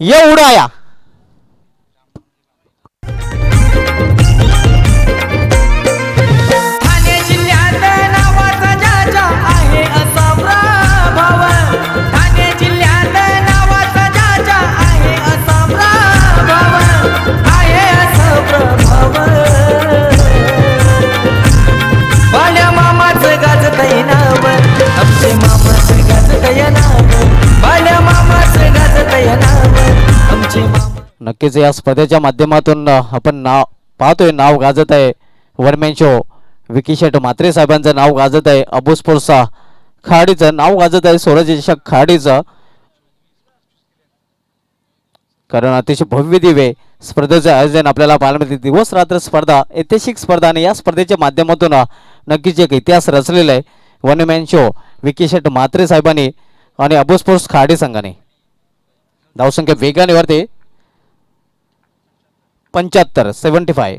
ये उडाया. ठाणे जिल्ह्यात नावाचा जाजा आहे असा प्रभाव. ठाणे जिल्ह्यात नावाचा जाजा आहे असा प्रभाव. आहे असा प्रभाव. बाल्या मामाचं गाजतय नाव. आमचे मामाचं गाजतय नाव. बाल्या मामाचं गाजतय नाव. आमचे मामा. नक्कीच या स्पर्धेच्या माध्यमातून आपण नाव पाहतोय, नाव गाजत आहे वरमॅन शो विकी शेट म्हात्रे साहेबांचं नाव गाजत आहे. अबू स्पोर्ट्स खाडीचं नाव गाजत आहे. स्वरचषक खाडीचं, कारण अतिशय भव्य दिव्य स्पर्धेचं आयोजन आपल्याला पाहायला मिळते. दिवस रात्र स्पर्धा, ऐतिहासिक स्पर्धा आणि या स्पर्धेच्या माध्यमातून नक्कीच एक इतिहास रचलेला आहे वनमॅन शो विकी शेट म्हात्रे साहेबांनी आणि अबू स्पोर्ट्स खाडी संघाने. धावसंख्या वेगाने वाढते 75.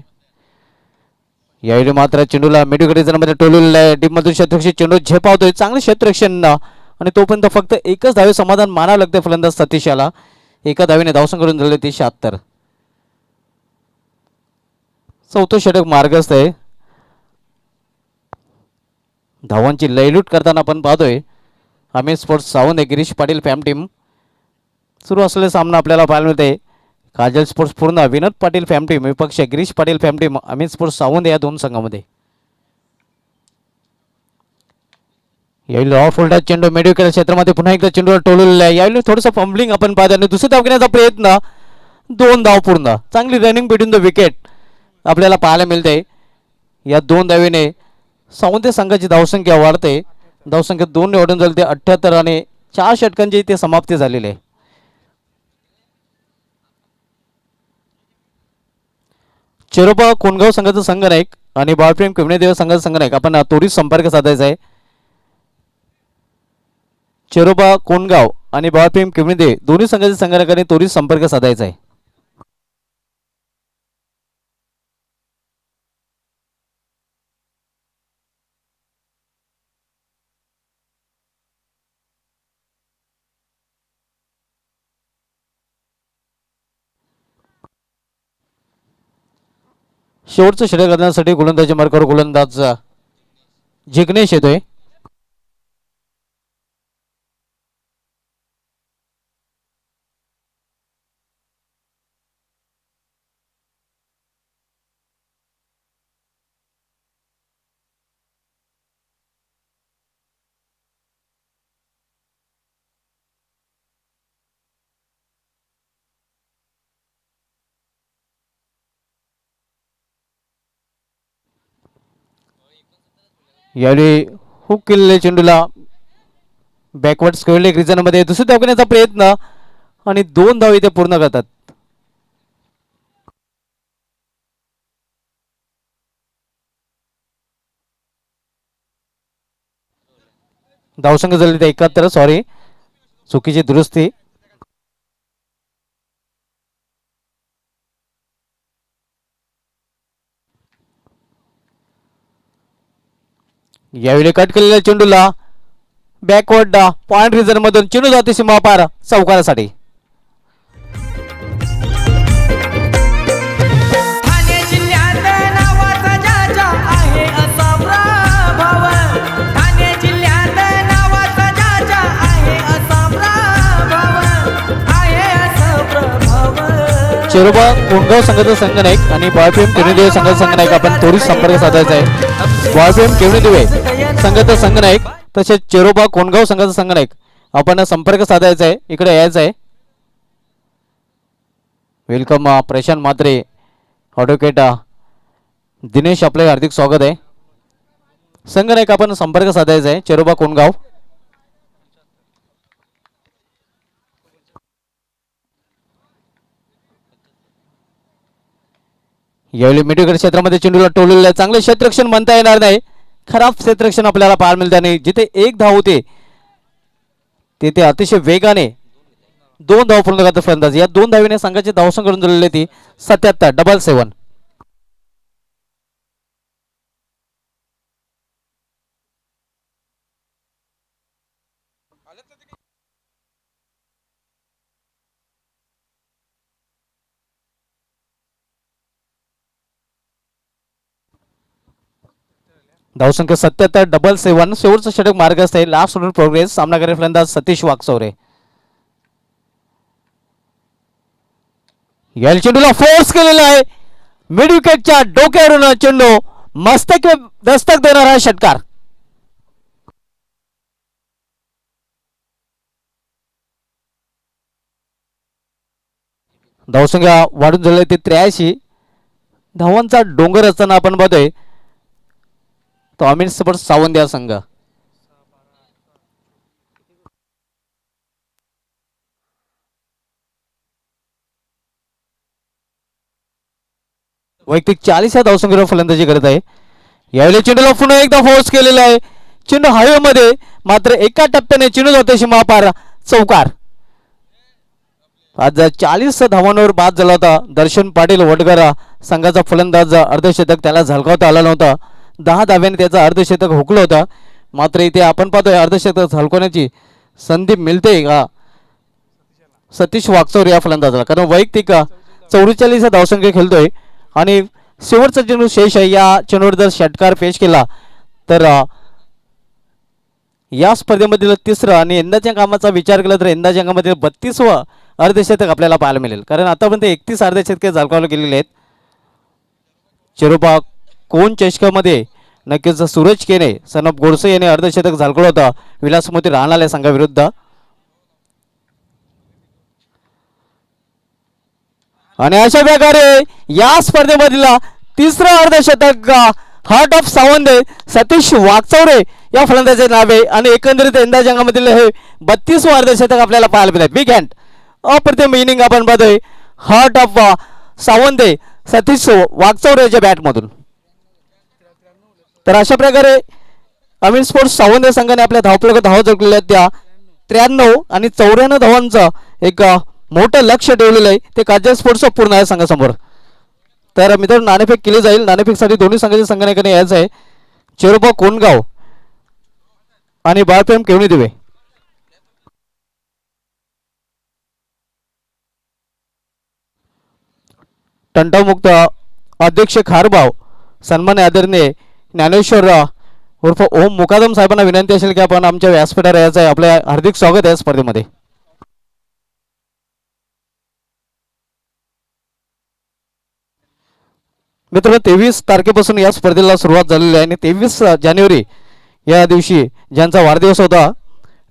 यावेळी मात्र चेंडूला मिडविकेटमध्ये टोललेला आहे. डीपमधून क्षेत्ररक्षण चेंडू झेपावतोय. चांगलं क्षेत्ररक्षण आणि तोपर्यंत फक्त एकच धावे समाधान मानावं लागते फलंदाज सतीश याला. एका धावेने धावसंख्या करून झाले ते 76. चौथं षटक मार्गस्थ आहे. धावांची लयलूट करताना आपण पाहतोय Amit sports Sawant Girish Patil fam team. सुरू असलेला सामना आपल्याला पाहायला मिळते. काजल स्पोर्ट्स पूर्ण, विनोद पाटील फॅम टीम विपक्ष Girish Patil fam team, Amit sports Sawant या दोन संघामध्ये. यावेळी रॉफोल्डा चेंडू मिडविकेट क्षेत्रामध्ये पुन्हा एकदा चेंडूला टोललेला आहे. यावेळी थोडंसं फंबलिंग आपण पाहतो आणि दुसरी धाव घेण्याचा प्रयत्न. 2 धाव पूर्ण. चांगली रनिंग बिटवीन द विकेट आपल्याला पाहायला मिळते. या 2 धावेने सावंत संघाची धावसंख्या वाढते. धावसंख्या 2 ने वाढून झाली ते 78 आणि 4 षटकांची ते समाप्ती झालेली आहे. चेरोबा कोणगाव संघाचा संघनायक आणि बाळप्रेम किमणेदेव संघाचा संघनायक आपण त्वरित संपर्क साधायचा आहे. चेरोबा कोणगाव आणि बाळप्रेम किमणेदेव दोन्ही संघाच्या संघनायकांनी त्वरित संपर्क साधायचा आहे. शेवटचं षटक करण्यासाठी गोलंदाजी मार्गावर गोलंदाज जिग्नेश येतोय. यावेळी हुक केलेल्या चेंडूला बॅकवर्ड स्क्वेअर लेग रिजनमध्ये दुसरी धाव घेण्याचा प्रयत्न आणि 2 धाव इथे पूर्ण करतात. धावसंख्या झाली ते 71. सॉरी, चुकीची दुरुस्ती. यावेळी कट केलेल्या चेंडूला बॅकवर्ड पॉइंट रिझन मधून चेंडू जाते सीमा पार चौकारासाठी. ठाणे जिल्ह्यात नावाचा ज्याच्या आहे असा प्रभाव. ठाणे जिल्ह्यात नावाचा ज्याच्या आहे असा प्रभाव. आहे असा प्रभाव. चेरोबा कोंडगाव संघाचा संघनायक आणि बॉयफेम केवणीदेव संघाचा संघनायक आपण थोडी संपर्क साधायचा आहे. बॉयफेम केवणीदेव संघाचा संघनायक तसेच चेरोबा कोंडगाव संघाचा संघनायक आपण संपर्क साधायचा आहे. इकडे यायचं आहे. वेलकम प्रशांत म्हात्रे, ॲडव्होकेट दिनेश, आपले हार्दिक स्वागत आहे. संघनायक आपण संपर्क साधायचा आहे चेरोबा कोंडगाव. यावेळी मिडविकेट क्षेत्रामध्ये चेंडूला टोललेलं आहे. चांगले क्षेत्ररक्षण म्हणता येणार नाही, खराब क्षेत्ररक्षण आपल्याला पाहायला मिळते आणि जिथे एक धाव होते तिथे अतिशय वेगाने 2 धाव पूर्ण करतात फलंदाज. या 2 धावीने संघाचे धावसंख्या करून दिलेली ती 77-7. धावसंख्या 77-7. शेवटचं षटक मार्ग असते. Last over progress. सामना करेल फलंदाज सतीश वाकचौरे. या चेंडूला फोर्स केलेला आहे. मिड विकेटच्या डोक्यावरून चेंडू मस्तक दस्तक देणारा षटकार. धावसंख्या वाढून झालेली ते 83. धावांचा डोंगर असताना आपण बघतोय तो अमीर स्पोर्ट्स सावंत या संघ. वैयक्तिक 40 या धावसंख्येवर फलंदाजी करत आहे. यावेळी चेंडूला पुन्हा एकदा फोर्स केलेला आहे. चेंडू हवेमध्ये मात्र एका टप्प्याने चेंडू जातो सीमा पार चौकार. आज 40 धावांवर बाद झाला होता दर्शन पाटील वडकर संघाचा फलंदाज. अर्धशतक त्याला झळकावता आला नव्हता. 10 धाव्याने त्याचा अर्धशतक हुकलं होतं. मात्र इथे आपण पाहतोय अर्धशतक झळकवण्याची संधी मिळते का सतीश वाकचौरे या फलंदाजाला, कारण वैयक्तिक 44 धावसंख्या खेळतोय आणि शेवटचा चेंडू शेष आहे. या चेंडूवर जर षटकार पेश केला तर या स्पर्धेमधील तिसरं आणि यंदाच्या कामाचा विचार केला तर यंदाच्या कामातील 32वं अर्धशतक आपल्याला पाहायला मिळेल, कारण आतापर्यंत 31 अर्धशतके झळकावले गेलेले आहेत. चेरोबा कोण चषकामध्ये नक्कीच सूरज केने सनप गोडसे याने अर्धशतक झळकवलं होतं विलासमोती राहणाऱ्या संघाविरुद्ध. आणि अशा प्रकारे या स्पर्धेमधील तिसरं अर्धशतक हार्ट ऑफ सावंत सतीश वाकचौरे या फलंदाजाचे नावे आणि एकंदरीत यंदाच्या अंगामधील हे 32वं अर्धशतक आपल्याला पाहायला मिळत. बिग हँड अप्रतिम इनिंग आपण पाहतोय हार्ट ऑफ सावंत सतीश वाकचौरेच्या बॅटमधून. तर अशा प्रकारे अमीर स्पोर्ट्स सावंत संघाने आपल्या धावपळक धावा जिंकलेल्या त्या 93 आणि 94 धावांचं एक मोठं लक्ष ठेवलेलं आहे. ते काजल स्पोर्ट्स पूर्ण आहे संघासमोर. तर मित्रांनो नाणेफेक केली जाईल. नाणेफेकसाठी दोन्ही संघाच्या संघाने यायचं आहे. चेरोबा कोंडगाव आणि बाळप्रेम केवणी दिवे. तंटामुक्त अध्यक्ष खारबाव सन्मान आदरणीय ज्ञानेश्वर उर्फ ओम मुकादम साहेबांना विनंती असेल की आपण आमच्या व्यासपीठावर यायचं आहे. आपले हार्दिक स्वागत आहे स्पर्धेमध्ये. मित्रांनो 23 तारखेपासून या स्पर्धेला सुरुवात झालेली आहे आणि 23 जानेवारी या दिवशी ज्यांचा वाढदिवस होता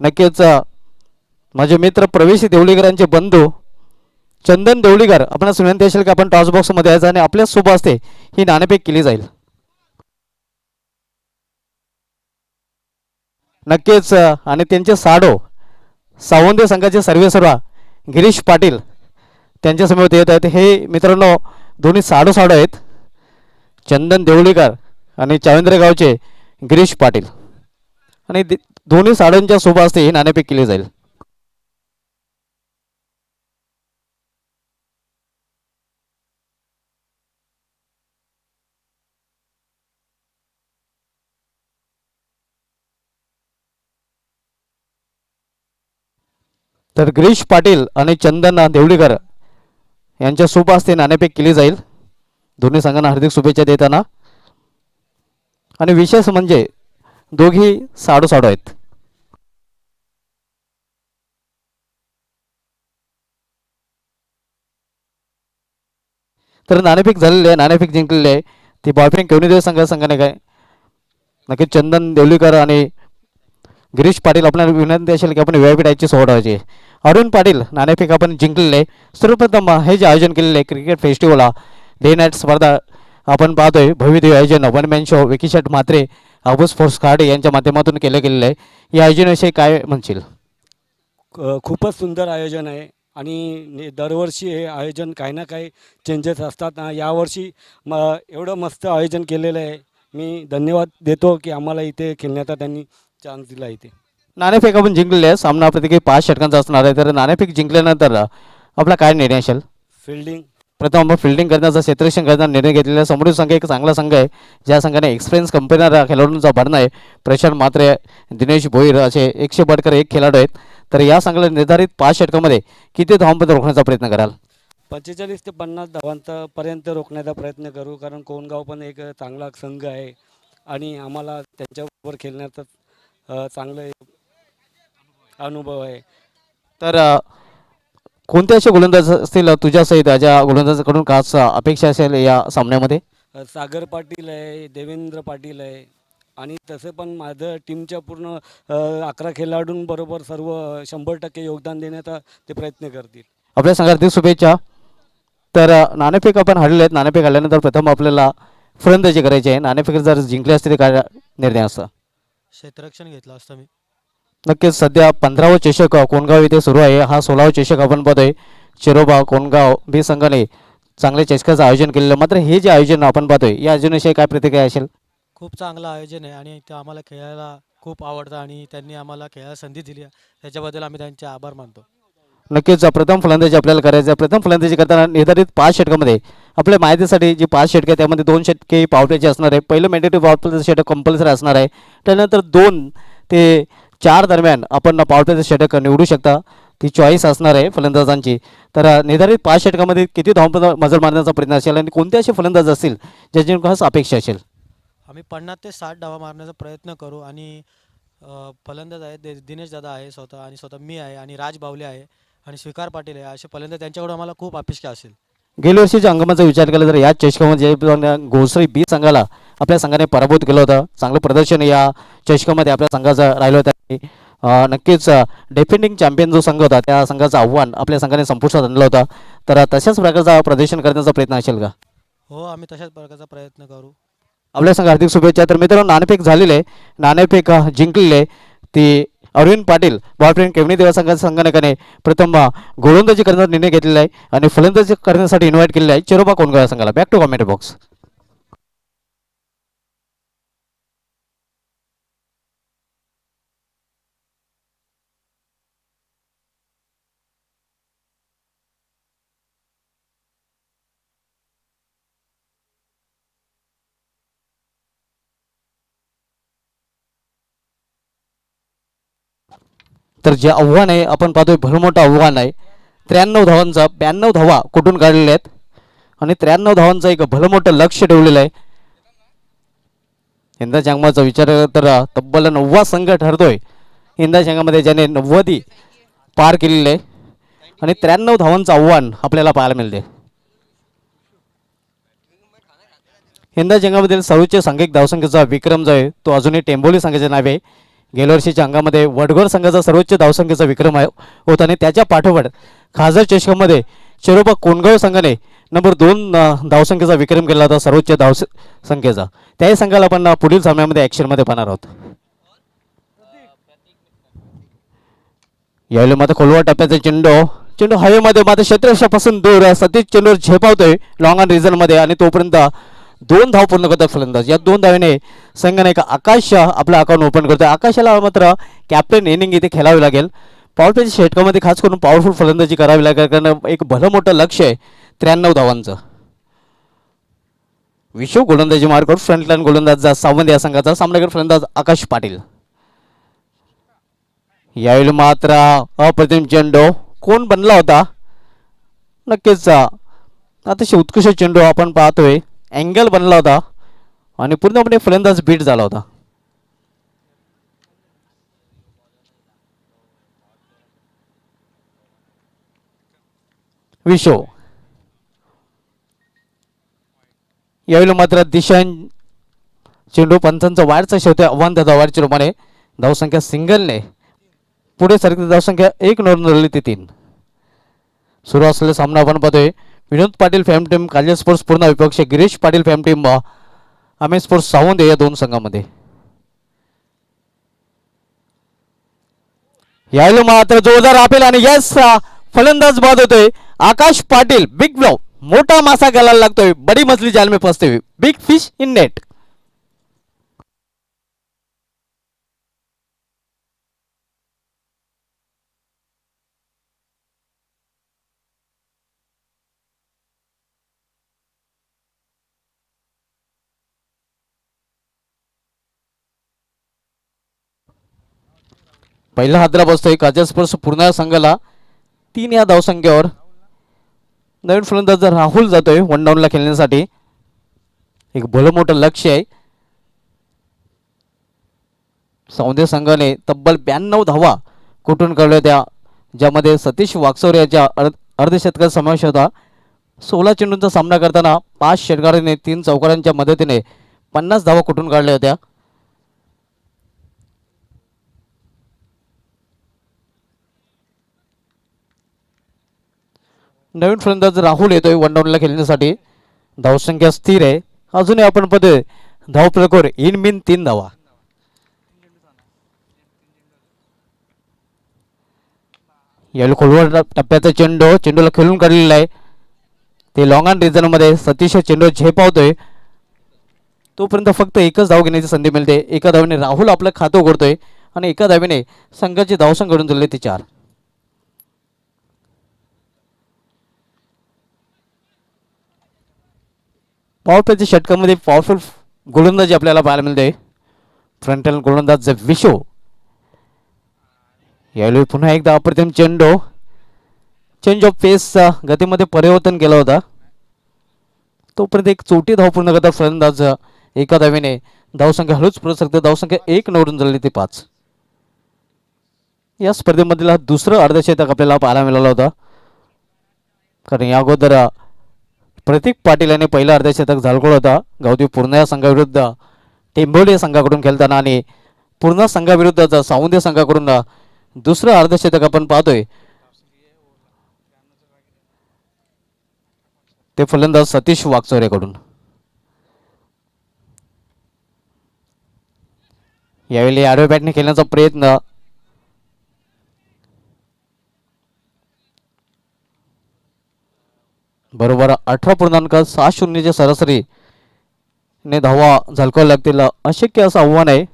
नक्कीच माझे मित्र प्रवेश देवळीकरांचे बंधू चंदन देवळीकर आपणास विनंती असेल की आपण टॉस बॉक्समध्ये यायचं आणि आपल्या सोबत असते ही नाणेफेक केली जाईल. नक्कीच आणि त्यांचे साडो सावंत संघाचे सर्वेसर्वा गिरीश पाटील त्यांच्या समोर येत आहेत. हे मित्रांनो दोन्ही साडो आहेत चंदन देवळीकर आणि चावेंद्र गावचे गिरीश पाटील आणि दोन्ही साड्यांच्या सोबत असते ही नाणेफेक केली जाईल. तर गिरीश पाटील आणि चंदन देवडीकर यांच्या शुभ हस्ते नाणेफेक केली जाईल. दोन्ही संघांना हार्दिक शुभेच्छा देताना. आणि विशेष म्हणजे दोघी साडू आहेत. तर नाणेफेक झालेले आहे, नाणेफेक जिंकलेले आहे ती बॉयफ्रेंड केवणीदेव संघाने काय नक्की चंदन देवलीकर आणि गिरीश पाटील आपल्याला विनंती असेल की आपण व्हीआयपी टाईपची सोबत व्हायची. अरुण पाटील नाणेफेक आपण जिंकलेले आहे. सर्वप्रथम हे जे आयोजन केलेले आहे क्रिकेट फेस्टिवलला डे नाईट स्पर्धा आपण पाहतोय भव्यदेव आयोजन वन मॅन शो विकीशट म्हात्रे अबू स्पोर्ट्स खाडे यांच्या माध्यमातून केलेलं आहे. या आयोजनाविषयी काय म्हणशील? खूपच सुंदर आयोजन आहे आणि दरवर्षी हे आयोजन काही ना काही चेंजेस असतात. यावर्षी एवढं मस्त आयोजन केलेलं आहे. मी धन्यवाद देतो की आम्हाला इथे खेळण्याचा त्यांनी चान्स दिला इथे. नाणेफेक आपण जिंकलेले आहे. सामना प्रत्येकी 5 षटकांचा असणार आहे. तर नाणेफेक जिंकल्यानंतर आपला काय निर्णय असेल? फिल्डिंग प्रथम आपण फिल्डिंग करण्याचा क्षेत्ररक्षण करण्याचा निर्णय घेतलेला. समोरील संघ एक चांगला संघ आहे ज्या संघाने एक्सपिरियन्स कंपनीला खेळाडूंचा भरणा आहे. प्रशांत म्हात्रे, दिनेश भोईर असे 100 बडकर 1 खेळाडू आहेत. तर या संघाला निर्धारित 5 षटकामध्ये किती धावांपर्यंत रोखण्याचा प्रयत्न कराल? 45 ते 50 धावांचा पर्यंत रोखण्याचा प्रयत्न करू, कारण कोणगाव पण एक चांगला संघ आहे आणि आम्हाला त्यांच्याबरोबर खेळण्याचा चांगला अनुभव आहे. तर कोणते असे गोलंदाज असतील तुझ्या सहित ज्या गोलंदाजाकडून खास अपेक्षा असेल या सामन्यामध्ये? सागर पाटील आहे, देवेंद्र पाटील आहे आणि तसे पण माझं टीमच्या पूर्ण 11 खेळाडूंबरोबर सर्व 100% योगदान देण्याचा ते प्रयत्न करतील. आपल्या संघातील शुभेच्छा. तर नाणेफेक आपण हरले आहेत. नाणेफेक हरल्यानंतर प्रथम आपल्याला फलंदाजी करायची आहे. नाणेफेक जर जिंकले असते तर काय निर्णय असता? क्षेत्ररक्षण घेतलं असतं मी. नक्कीच सध्या 15वा चषक कोणगाव येथे सुरू आहे. हा 16वा चषक आपण पाहतोय. चिरोबा कोणगाव बी संघाने चांगल्या चषकाचं आयोजन केलेलं. मात्र हे जे आयोजन आपण पाहतोय या आयोजनाविषयी काय प्रतिक्रिया असेल? खूप चांगलं आयोजन आहे आणि ते आम्हाला खेळायला खूप आवडतं आणि त्यांनी आम्हाला खेळायला संधी दिली त्याच्याबद्दल आम्ही त्यांचे आभार मानतो. नक्कीच प्रथम फलंदाजी आपल्याला करायचं आहे. प्रथम फलंदाजी करताना निर्धारित 5 षटकामध्ये आपल्या माहितीसाठी जी 5 षटके त्यामध्ये 2 षटके पावट्याचे असणार आहे. पहिलं मॅन्डेटरी पावट्याचं षटक कंपल्सरी असणार आहे. त्यानंतर 2 ते 4 दरम्यान आपण पावट्याचं षटक निवडू शकता. ती चॉईस असणार आहे फलंदाजांची. तर निर्धारित 5 षटकामध्ये किती धावांपर्यंत मजल मारण्याचा प्रयत्न असेल आणि कोणते असे फलंदाज असतील ज्याची खास अपेक्षा असेल? आम्ही 50 ते 60 धावा मारण्याचा प्रयत्न करू आणि फलंदाज आहेत दिनेश दादा आहे स्वतः आणि स्वतः मी आहे आणि राज बावले आहे आणि स्वीकार पाटील आहे. असे फलंदाज त्यांच्याकडून आम्हाला खूप अपेक्षा असेल. गेल्या वर्षीच्या अंगमाचा विचार केला तर या चषकामध्ये घोसरी बी संघाला आपल्या संघाने पराभूत केलं होतं. चांगलं प्रदर्शन या चषकामध्ये आपल्या संघाचं राहिलं होतं. नक्कीच डिफेंडिंग चॅम्पियन जो संघ होता त्या संघाचं आव्हान आपल्या संघाने संपुष्टात आणलं होतं. तर तशाच प्रकारचा प्रदर्शन करण्याचा प्रयत्न असेल का? हो, आम्ही तशाच प्रकारचा प्रयत्न करू. आपल्या संघ हार्दिक शुभेच्छा. तर मित्रांनो नाणेफेक झालेले आहे. नाणेफेक जिंकलेले ती अरविंद पाटील बॉयफ्रेंड केवणी देवा संघाने प्रथम गोलंदाजी करण्याचा निर्णय घेतलेला आहे आणि फलंदाजी करण्यासाठी इन्व्हाइट केलेलं आहे चिरोबा कोणगाव संघाला. Back to comment box. तर जे आव्हान आहे आपण पाहतोय भलं मोठं आव्हान आहे. 93 धावांचा 92 धावा कुठून काढलेल्या आहेत आणि 93 धावांचं एक भलं मोठं लक्ष ठेवलेलं आहे. यंदा जंगमाचा विचार तर तब्बल 90 संघ ठरतोय यंदा जंगामध्ये ज्याने 90 पार केलेले आहे आणि 93 धावांचं आव्हान आपल्याला पाहायला मिळते. यंदा जंगामधील सर्वोच्च सांघिक धावसंख्येचा विक्रम जो आहे तो अजूनही टेंबोली संघाच्या नावे आहे. गेल्या वर्षीच्या अंगामध्ये वडगोर संघाचा सर्वोच्च धावसंख्येचा विक्रम होता आणि त्याच्या पाठोपाठ खासदार चषकामध्ये चिरोबा कोणगाव संघाने नंबर 2 धावसंख्येचा विक्रम केला होता सर्वोच्च धावसंख्येचा. त्याही संघाला आपण पुढील सामन्यामध्ये ॲक्शनमध्ये पाहणार आहोत. यावेळी मात्र खोलवा टप्प्याचा चेंडू हवेमध्ये मात्र क्षेत्ररक्षणापासून दूर सतीश चेंडूवर झेपावतोय लॉंग ऑन रिझनमध्ये आणि तोपर्यंत 2 धाव पूर्ण करतात फलंदाज. या 2 धावेने संघाने एक आकाश आपला अकाउंट ओपन करतोय. आकाशाला मात्र कॅप्टन इनिंग इथे खेळावी लागेल. पॉवर षटकामध्ये खास करून पॉवरफुल फलंदाजी करावी लागेल कारण एक भलं मोठं लक्ष आहे 93 धावांचं. विश्व गोलंदाजी मार्कवर फ्रंटलाईन गोलंदाज सावंत या संघाचा सामनावीर फलंदाज आकाश पाटील. यावेळी मात्र अप्रतिम चेंडू कोण बनला होता. नक्कीच अतिशय उत्कृष्ट चेंडू आपण पाहतोय. अँगल बनला होता आणि पूर्णपणे फलंदाज बीट झाला होता. विशो यावेळी मात्र दिशान चेंडू पंचांचा वाढचा शेवटी आव्हान त्या धावाच्या रूपाने धावसंख्या सिंगलने पुढे सरकते. धावसंख्या 1 नोंद झाली ती 3. सुरू असलेला सामना आपण पाहतोय. विनोद पाटील फॅम टीम कालिया स्पोर्ट्स पूर्ण विपक्ष गिरीश पाटील फॅम टीम आम्ही स्पोर्ट्स सावंत या दोन संघामध्ये. यावेळी मात्र जोरदार अपील आणि यस फलंदाज बाद होतोय. आकाश पाटील बिग ब्लॉक मोठा मासा घालायला लागतोय. बडी मछली जाल में फंसते हुए बिग फिश इन नेट. पहिला हादरा बसतोय कालिया स्पोर्ट्स पूर्ण संघाला 3 या धावसंख्येवर. नवीन फलंदाज राहुल जातोय 1 डाऊनला खेळण्यासाठी. एक भलं मोठं लक्ष आहे. सौंदर्य संघाने तब्बल 92 धावा कुठून काढल्या होत्या, ज्यामध्ये सतीश वाकसोरे याच्या अर्धशतकाचा समावेश होता. 16 चेंडूंचा सामना करताना 5 षटकारांनी 3 चौकारांच्या मदतीने 50 धावा कुठून काढल्या होत्या. नवीन फलंदाज राहुल येतोय 1 डाऊनला खेळण्यासाठी. धावसंख्या स्थिर आहे. अजूनही आपण पाहतोय धाव प्रकोर इन बिन 3 धावा. यावेळी खोलवर टप्प्याचा चेंडूला खेळून काढलेला आहे. ते लॉंग ऑन रिझन मध्ये सतीश चेंडू झेपावतोय. तोपर्यंत फक्त एकच धाव घेण्याची संधी मिळते. एका धावेने राहुल आपलं खातं उघडतोय आणि एका धावेने संघाची धावसंख्या घडून झाली ती 4. पॉवर प्लेच्या षटकामध्ये पॉवरफुल गोलंदाजी आपल्याला पाहायला मिळते. फ्रंटल गोलंदाज विशो. यावेळी पुन्हा एकदा अप्रतिम चेंडू. चेंज ऑफ पेस गतीमध्ये परिवर्तन केलं होता. तोपर्यंत एक चोटी धाव पूर्ण करता फलंदाज एका धावेने धावसंख्या हळूच पुढे सरकते. धावसंख्या 1 निवडून झाली ती 5. या स्पर्धेमधील हा दुसरं अर्धशतक आपल्याला पाहायला मिळाला होता, कारण या अगोदर प्रतीक पाटील यांनी पहिलं अर्धशतक झळकवलं होता गावदेवी पूर्ण या संघाविरुद्ध टेंभोली या संघाकडून खेळताना, आणि पूर्ण संघाविरुद्धचा सावंत संघाकडून दुसरं अर्धशतक आपण पाहतोय ते फलंदाज सतीश वाकचौरेकडून. यावेळी आडव्या बॅटने खेळण्याचा प्रयत्न. बरोबर 18.60 सरासरी ने धावा झळकाव्या लागतील अशक्य असं आव्हान आहे.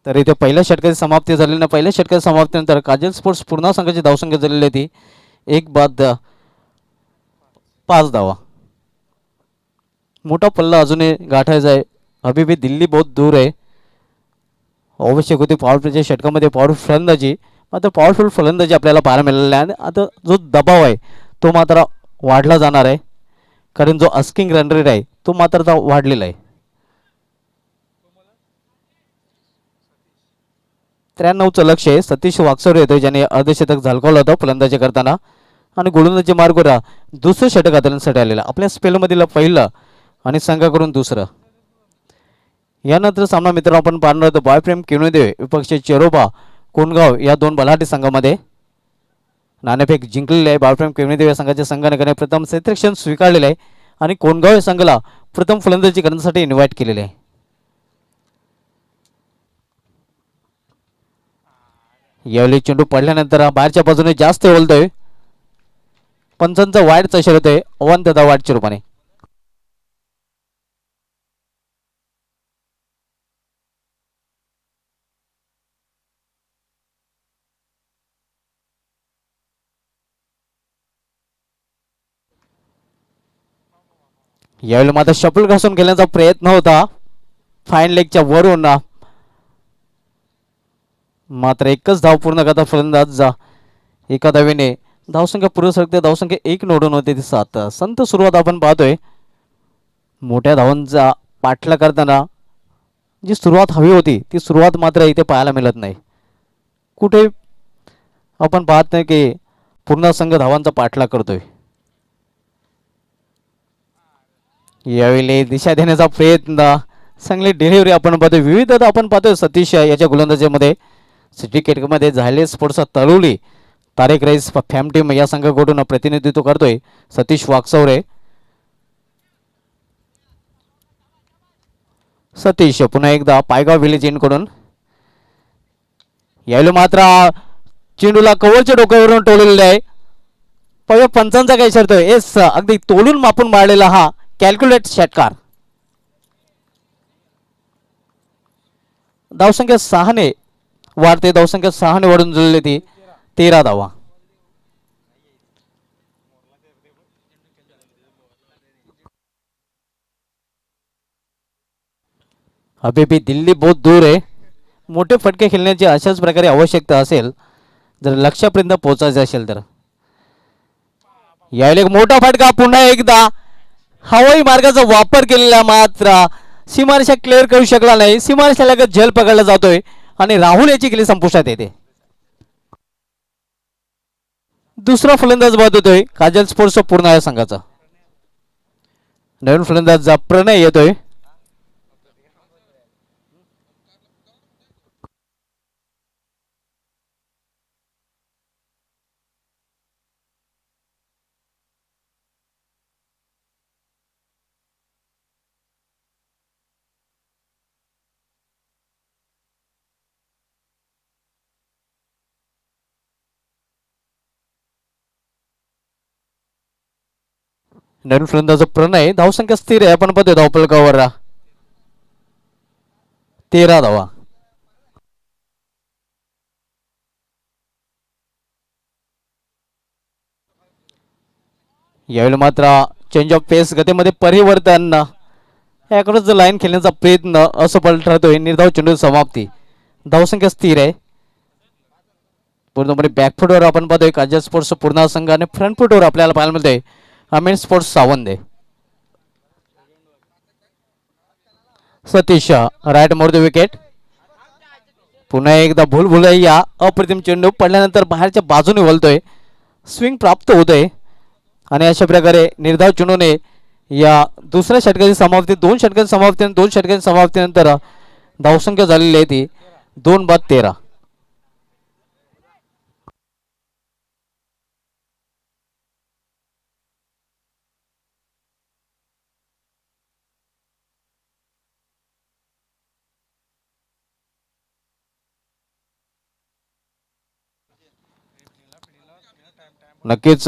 तर इथे पहिल्या षटकाची समाप्ती झाली ना. पहिल्या षटकाच्या समाप्तीनंतर काजल स्पोर्ट्स पूर्ण संघाची धावसंख्या झालेली होती 1 बाद 5 धावा. मोठा पल्ला अजूनही गाठायचा आहे. अभी भी दिल्ली बहुत दूर आहे. आवश्यक होती पॉवर प्लेच्या षटकामध्ये पॉवरफुल फलंदाजी, मात्र पॉवरफुल फलंदाजी आपल्याला पाहायला मिळालेला आहे. आता जो दबाव आहे तो मात्र वाढला जाणार आहे, कारण जो अस्किंग रन रेट आहे तो मात्र आता वाढलेला आहे. 93चं लक्ष आहे. सतीश वाकसोरे येतोय ज्याने अर्धशतक झळकावलं होतं फलंदाजी करताना, आणि गोलंदाजी मार्गावर दुसरं षटक हाताळण्यासाठी आलेलं आपल्या स्पेलमधील पहिलं आणि संघाकडून दुसरं. यानंतर सामना मित्रांनो आपण पाहणार आहोत बॉयफ्रेम किणोदेव विपक्ष चेरोबा कोणगाव या दोन बलाढ्य संघामध्ये. नाणेफेक जिंकलेले आहे. बॉयफ्रेम किणोदेव या संघाच्या संघाने प्रथम क्षेत्ररक्षण स्वीकारलेले आहे आणि कोणगाव या संघाला प्रथम फलंदाजी करण्यासाठी इन्व्हाइट केलेले आहे. यावेळी चेंडू पडल्यानंतर बाहेरच्या बाजूने जास्त ओलतोय. पंचांचा वाईडचा इशारा होतोय अवंत वाईडच्या रूपाने. यावेळी मात्र शपल घासून खेळण्याचा प्रयत्न होता फाईन लेगच्या वरून. मात्र एकच धाव पूर्ण करता फलंदाज एका धावेने धावसंख्या पूर्व सरकते. धावसंख्या 1 नोडून होते ती 7. संत सुरुवात आपण पाहतोय. मोठ्या धावांचा पाठला करताना जी सुरुवात हवी होती ती सुरुवात मात्र इथे पाहायला मिळत नाही. कुठे आपण पाहत नाही की पूर्ण संघ धावांचा पाठला करतोय. यावेळी दिशा देण्याचा प्रयत्न, चांगली डिलिव्हरी आपण पाहतोय. विविधता आपण पाहतोय सतीश याच्या गोलंदाजीमध्ये. सिटी क्रिकेटमध्ये झाले स्पोर्ट्सचा तळोली तारेक रईस फॅम टीम या संघाकडून प्रतिनिधित्व करतोय सतीश वाकचौरे. सतीश पुन्हा एकदा पायगाव विलेज इनकडून. यावेळी मात्र चेंडूला कव्हरच्या डोक्यावरून टोललेला आहे. पव्या पंचांचा काय इशारतोय. एस अगदी तोलून मापून मारलेला हा कॅल्क्युलेट षटकार. धावसंख्या 6ने वाढते. धावसंख्या 6ने वाढून जुळली ती 13 धावा. अभी भी दिल्ली बहुत दूर आहे. मोठे फटके खेळण्याची अशाच प्रकारे आवश्यकता असेल जर लक्ष्यापर्यंत पोहोचायचे असेल तर. यावेळी एक मोठा फटका पुन्हा एकदा हवाई मार्गाचा वापर केलेला मात्र सीमारेषा क्लिअर करू शकला नाही. सीमारेषा लगत झेल पकडला जातोय आणि राहुल याची खेळी संपुष्टात येते. दुसरा फलंदाज बाद होतोय काजल स्पोर्ट्स पूर्ण या संघाचा. नवीन फलंदाज प्रणय येतोय. नवीन फलंदाज प्रणय. धावसंख्या स्थिर आहे आपण पाहतोय धावपलकावर 13 धावा. यावेळी मात्र चेंज ऑफ पेस गतीमध्ये परिवर्तन. याकडून लाईन खेळण्याचा प्रयत्न असफल ठरतोय. निर्धाव चेंडू समाप्ती. धावसंख्या स्थिर आहे. पूर्णपणे बॅकफुटवर आपण पाहतोय काजल स्पोर्ट्स पूर्ण संघ आणि फ्रंट फुटवर आपल्याला पाहायला मिळतंय Amin sports Savande. Satish right more the wicket. पुन्हा एकदा भूलभुलैया. अप्रतिम चेंडू पडल्यानंतर बाहेरच्या बाजूने वळतोय. स्विंग प्राप्त होतोय आणि अशा प्रकारे निर्धाव चेंडूने या दुसऱ्या षटकाची समाप्ती 2 षटकांची समाप्ती आणि 2 षटकांची समाप्तीनंतर धावसंख्या झालेली आहे ती 2/13. नक्कीच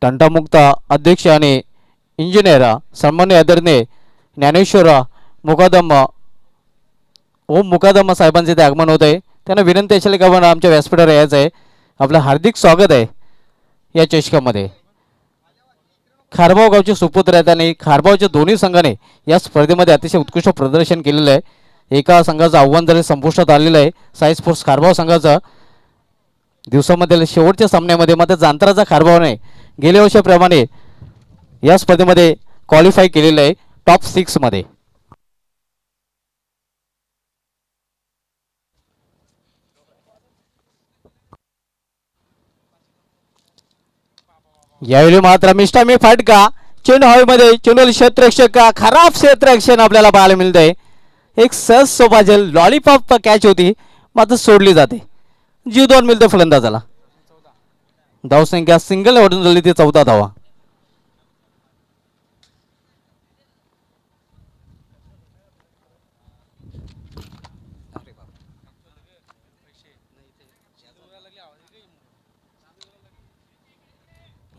तंटामुक्त अध्यक्ष आणि इंजिनियर सन्मान्य आदरणीय ज्ञानेश्वर मुकादम ओम मुकादम साहेबांचे इथे आगमन होत आहे. त्यांना विनंती असेल का आपण आमच्या व्यासपीठावर यायचं आहे. आपलं हार्दिक स्वागत आहे या चषकामध्ये. खारबाव गावचे सुपुत्र आहेत आणि खारबावच्या दोन्ही संघाने या स्पर्धेमध्ये अतिशय उत्कृष्ट प्रदर्शन केलेलं आहे. एका संघाचं आव्हान जरी संपुष्टात आलेलं आहे साई स्पोर्ट्स खारबाव संघाचं. दिवसामध्ये शेवटच्या सामन्यामध्ये मात्र जांतराचा खारबावने गेल्या वर्षाप्रमाणे या स्पर्धेमध्ये क्वालिफाय केलेलं आहे टॉप 6 मध्ये. यावेळी मात्र मिष्टामी फटका. चेंडू हवेमध्ये. चेंडू क्षेत्ररक्षक खराब क्षेत्ररक्षण आपल्याला पाहायला मिळतंय. एक सहज सोपा लॉलीपॉप कॅच होती मात्र सोडली जाते. जीव 2 मिळतो फलंदाजाला. धावसंख्या सिंगल वाढून झाली ती 14 धावा.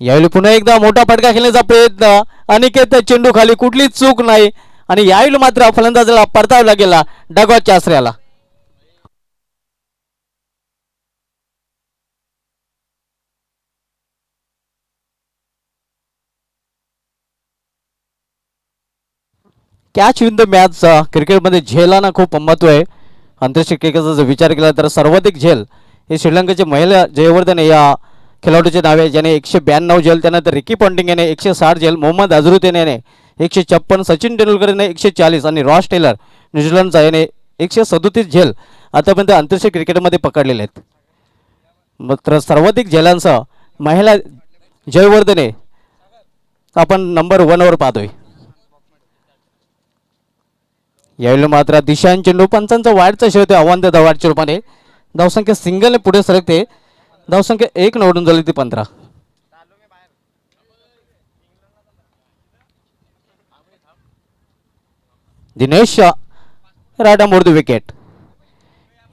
यावेळी पुन्हा एकदा मोठा फटका खेळण्याचा प्रयत्न. अनिकेत चेंडू खाली कुठलीच चूक नाही आणि यावेळी मात्र फलंदाजाला परतावला गेला डगॉटच्या आश्रयाला. Catch win the match. क्रिकेटमध्ये झेलांना खूप महत्व आहे आंतरराष्ट्रीय क्रिकेटचा जर विचार केला तर सर्वाधिक झेल हे श्रीलंकेचे महिला जयवर्धन या खेळाडूचे नाव आहे, ज्याने 192 झेल. त्यानंतर रिकी पॉन्टिंग याने 160 झेल, मोहम्मद अझरुद्दीन याने 156, सचिन तेंडुलकर याने 140 आणि रॉस टेलर न्यूझीलंडचा याने 137 झेल आतापर्यंत आंतरराष्ट्रीय क्रिकेटमध्ये पकडलेले आहेत. मात्र सर्वाधिक झेलांसह महिला जयवर्धने आपण नंबर 1वर पाहतोय. यावेळी मात्र दिशांत चेंडू पंचांचा वाईटचा शेवटी आव्हान त्या धावाच्या रूपाने धावसंख्या सिंगलने पुढे सरकते. धावसंख्या 1 निवडून झाली ती 15. दिनेश राडा मोडतो विकेट.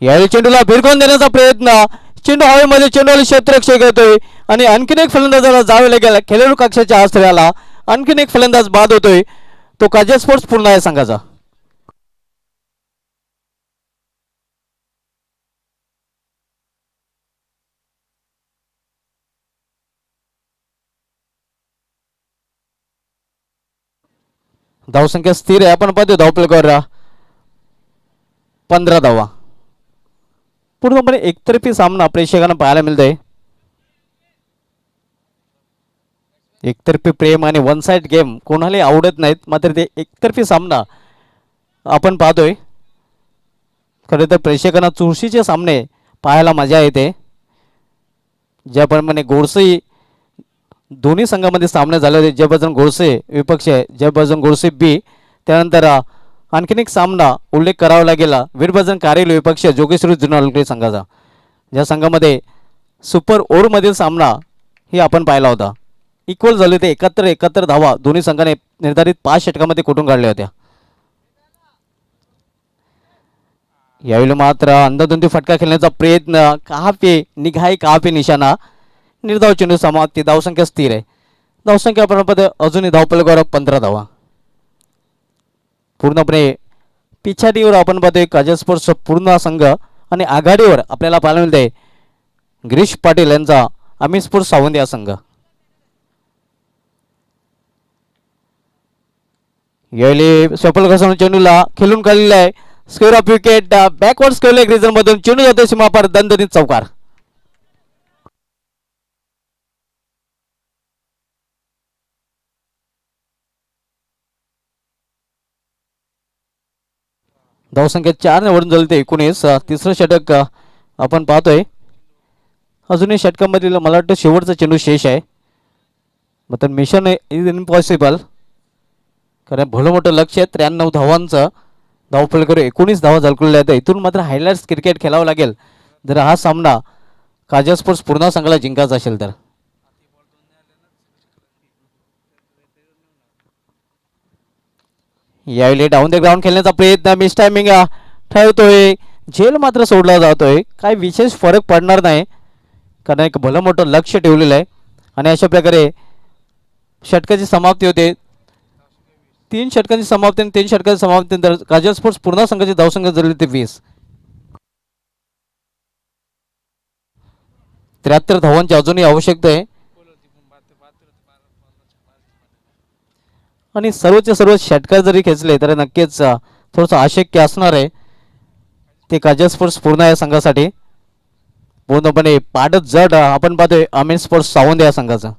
यावेळी चेंडूला भिरकवून देण्याचा प्रयत्न, चेंडू हवेमध्ये चेंडूला क्षेत्ररक्षक येतोय आणि आणखीन एक फलंदाजाला जावे लागेल खेळाडू कक्षाच्या आश्रयाला. आणखीन एक फलंदाज बाद होतोय, तो काजल स्पोर्ट्स पूर्ण आहे संघाचा. धावसंख्या स्थिर आहे. आपण पाहतो धावफलकावर 15 धावा. पूर्णपणे एकतर्फी सामना प्रेक्षकांना पाहायला मिळतोय. एकतर्फी प्रेम आणि वन साइड गेम कोणालाही आवडत नाहीत, मात्र ते एकतर्फी सामना आपण पाहतोय. खरं तर प्रेक्षकांना चुरशीचे सामने पाहायला मजा येते. ज्याप्रमाणे गोडसे दोन्ही संघामध्ये सामने झाले होते, जयबजरंग गोडसे विपक्ष आहे, जयबजरंग गोडसे बी. त्यानंतर आणखीन एक सामना उल्लेख करावा लागेल वीरबजरंग कारेल विपक्ष जोगेश्वरी जुनालकडे संघाचा, ज्या संघामध्ये सुपर ओव्हरमधील सामना ही आपण पाहिला होता. इक्वल झाले ते 71 धावा दोन्ही संघाने निर्धारित 5 षटकामध्ये कुठून काढल्या होत्या. यावेळी मात्र अंधाधुंदी फटका खेळण्याचा प्रयत्न, कहा पे निशाणा, निर्धाव चेंडू समाप्ती. धावसंख्या स्थिर आहे. धावसंख्या आपण अजूनही धावफलकावर 15 धावा. पूर्णपणे पिछाडीवर आपण पाहतोय काजल स्पोर्ट्सचा पूर्ण संघ आणि आघाडीवर आपल्याला पाहायला मिळते गिरीश पाटील यांचा आम्ही स्पोर्ट्स सावंत या संघ. यावेळी स्वप्न घसरून चेंडूला खेळून काढलेला आहे. Square of wicket, backward square leg reason मधून चेंडू जातो सीमापार, दणदणीत चौकार. धावसंख्या 4 निवडून झाली ते 19. तिसरं षटक आपण पाहतोय. अजूनही षटकामधील मला वाटतं शेवटचा चेंडू शेष आहे. मात्र मिशन इज इम्पॉसिबल, कारण भलं मोठं लक्ष आहे. 93 धावांचं धावफलकावर 19 धावा झळकलेल्या आहेत. इथून मात्र हायलाइट्स क्रिकेट खेळावं लागेल जर हा सामना काजल स्पोर्ट्स पूर्ण संघाला जिंकायचा असेल तर. यावेळी डाऊन द ग्राउंड खेळण्याचा प्रयत्न, मिस टायमिंग ठेवतोय, झेल मात्र सोडला जातोय. काही विशेष फरक पडणार नाही, कारण एक भलं मोठं लक्ष ठेवलेलं आहे. आणि अशा प्रकारे षटकाची समाप्ती होते. 3 षटकांची समाप्ती आणि 3 षटकांची समाप्तीनंतर काजल स्पोर्ट्स पूर्ण संघाची धावसंख्या झाली ते 20. 73 धावांची अजूनही आवश्यकता आहे. आणि सर्वचे सर्व षटकार जरी खेचले तर नक्कीच थोडंसं अशक्य असणार आहे ते काजल स्पोर्ट्स पूर्ण या संघासाठी. पूर्णपणे पाडत जड आपण पाहतोय अमेन स्पोर्ट्स सावंत या संघाचं.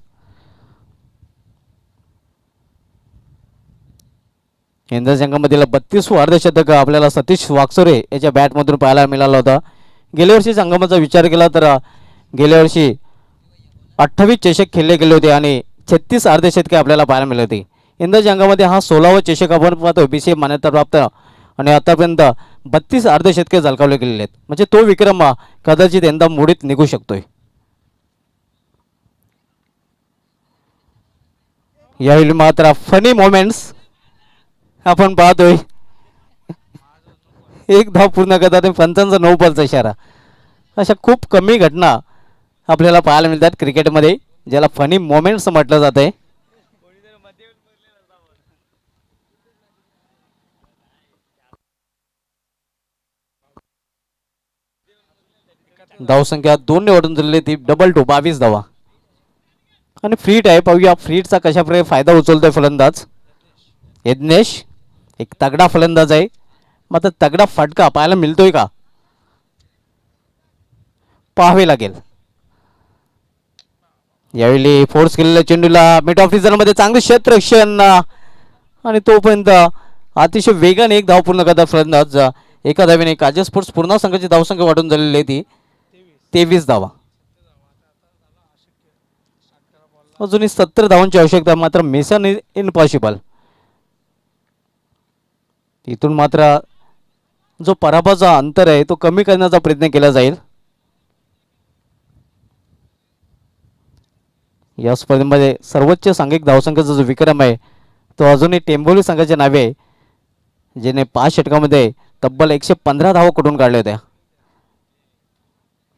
इंद्र संघामधील 32 अर्धशतक आपल्याला सतीश वाकसोरे याच्या बॅटमधून पाहायला मिळाला होता. गेल्या वर्षी संघाचा विचार केला तर गेल्या वर्षी 28 चषक खेळले गेले होते आणि 36 अर्धशतके आपल्याला पाहायला मिळाले होते. इंद्र संघामध्ये हा 16वा चषक आपण पाहतो BCCI मान्यता प्राप्त, आणि आतापर्यंत 32 अर्धशतके झळकावले गेलेले आहेत. म्हणजे तो विक्रम कदाचित यंदा मोडीत निघू शकतोय. यावेळी मात्र फनी मोमेंट्स आपण पाहतोय. एक धाव पूर्ण करतात 55 9 बॉलचा इशारा. अशा खूप कमी घटना आपल्याला पाहायला मिळतात क्रिकेटमध्ये, ज्याला फनी मोमेंट्स म्हटलं जात आहे. धावसंख्या 2 निवडून झालेली ती 22 22 धावा. आणि फ्रीट आहे, पाहूया फ्रीटचा कशा प्रकारे फायदा उचलतोय फलंदाज यज्ञेश. एक तगडा फलंदाज आहे, मात्र तगडा फटका पाहायला मिळतोय का पाहावे लागेल. यावेळी फोर्स केलेल्या चेंडूला मिड ऑफ मध्ये चांगले क्षेत्ररक्षण आणि तोपर्यंत अतिशय वेगाने एक धाव पूर्ण करतात फलंदाज. एका धावेने काजल स्पोर्ट्स पूर्ण संघाची धावसंख्या वाढून झालेली आहे ती 23 धावा. अजूनही 70 धावांची आवश्यकता, मात्र मिशन इम्पॉसिबल. इथून मात्र जो पराभवाचा अंतर आहे तो कमी करण्याचा प्रयत्न केला जाईल. या स्पर्धेमध्ये सर्वोच्च सांघिक धावसंख्येचा जो विक्रम आहे तो अजूनही टेंबोली संघाच्या नावे आहे, ज्याने 5 षटकामध्ये तब्बल 115 धावा कुठून काढल्या होत्या.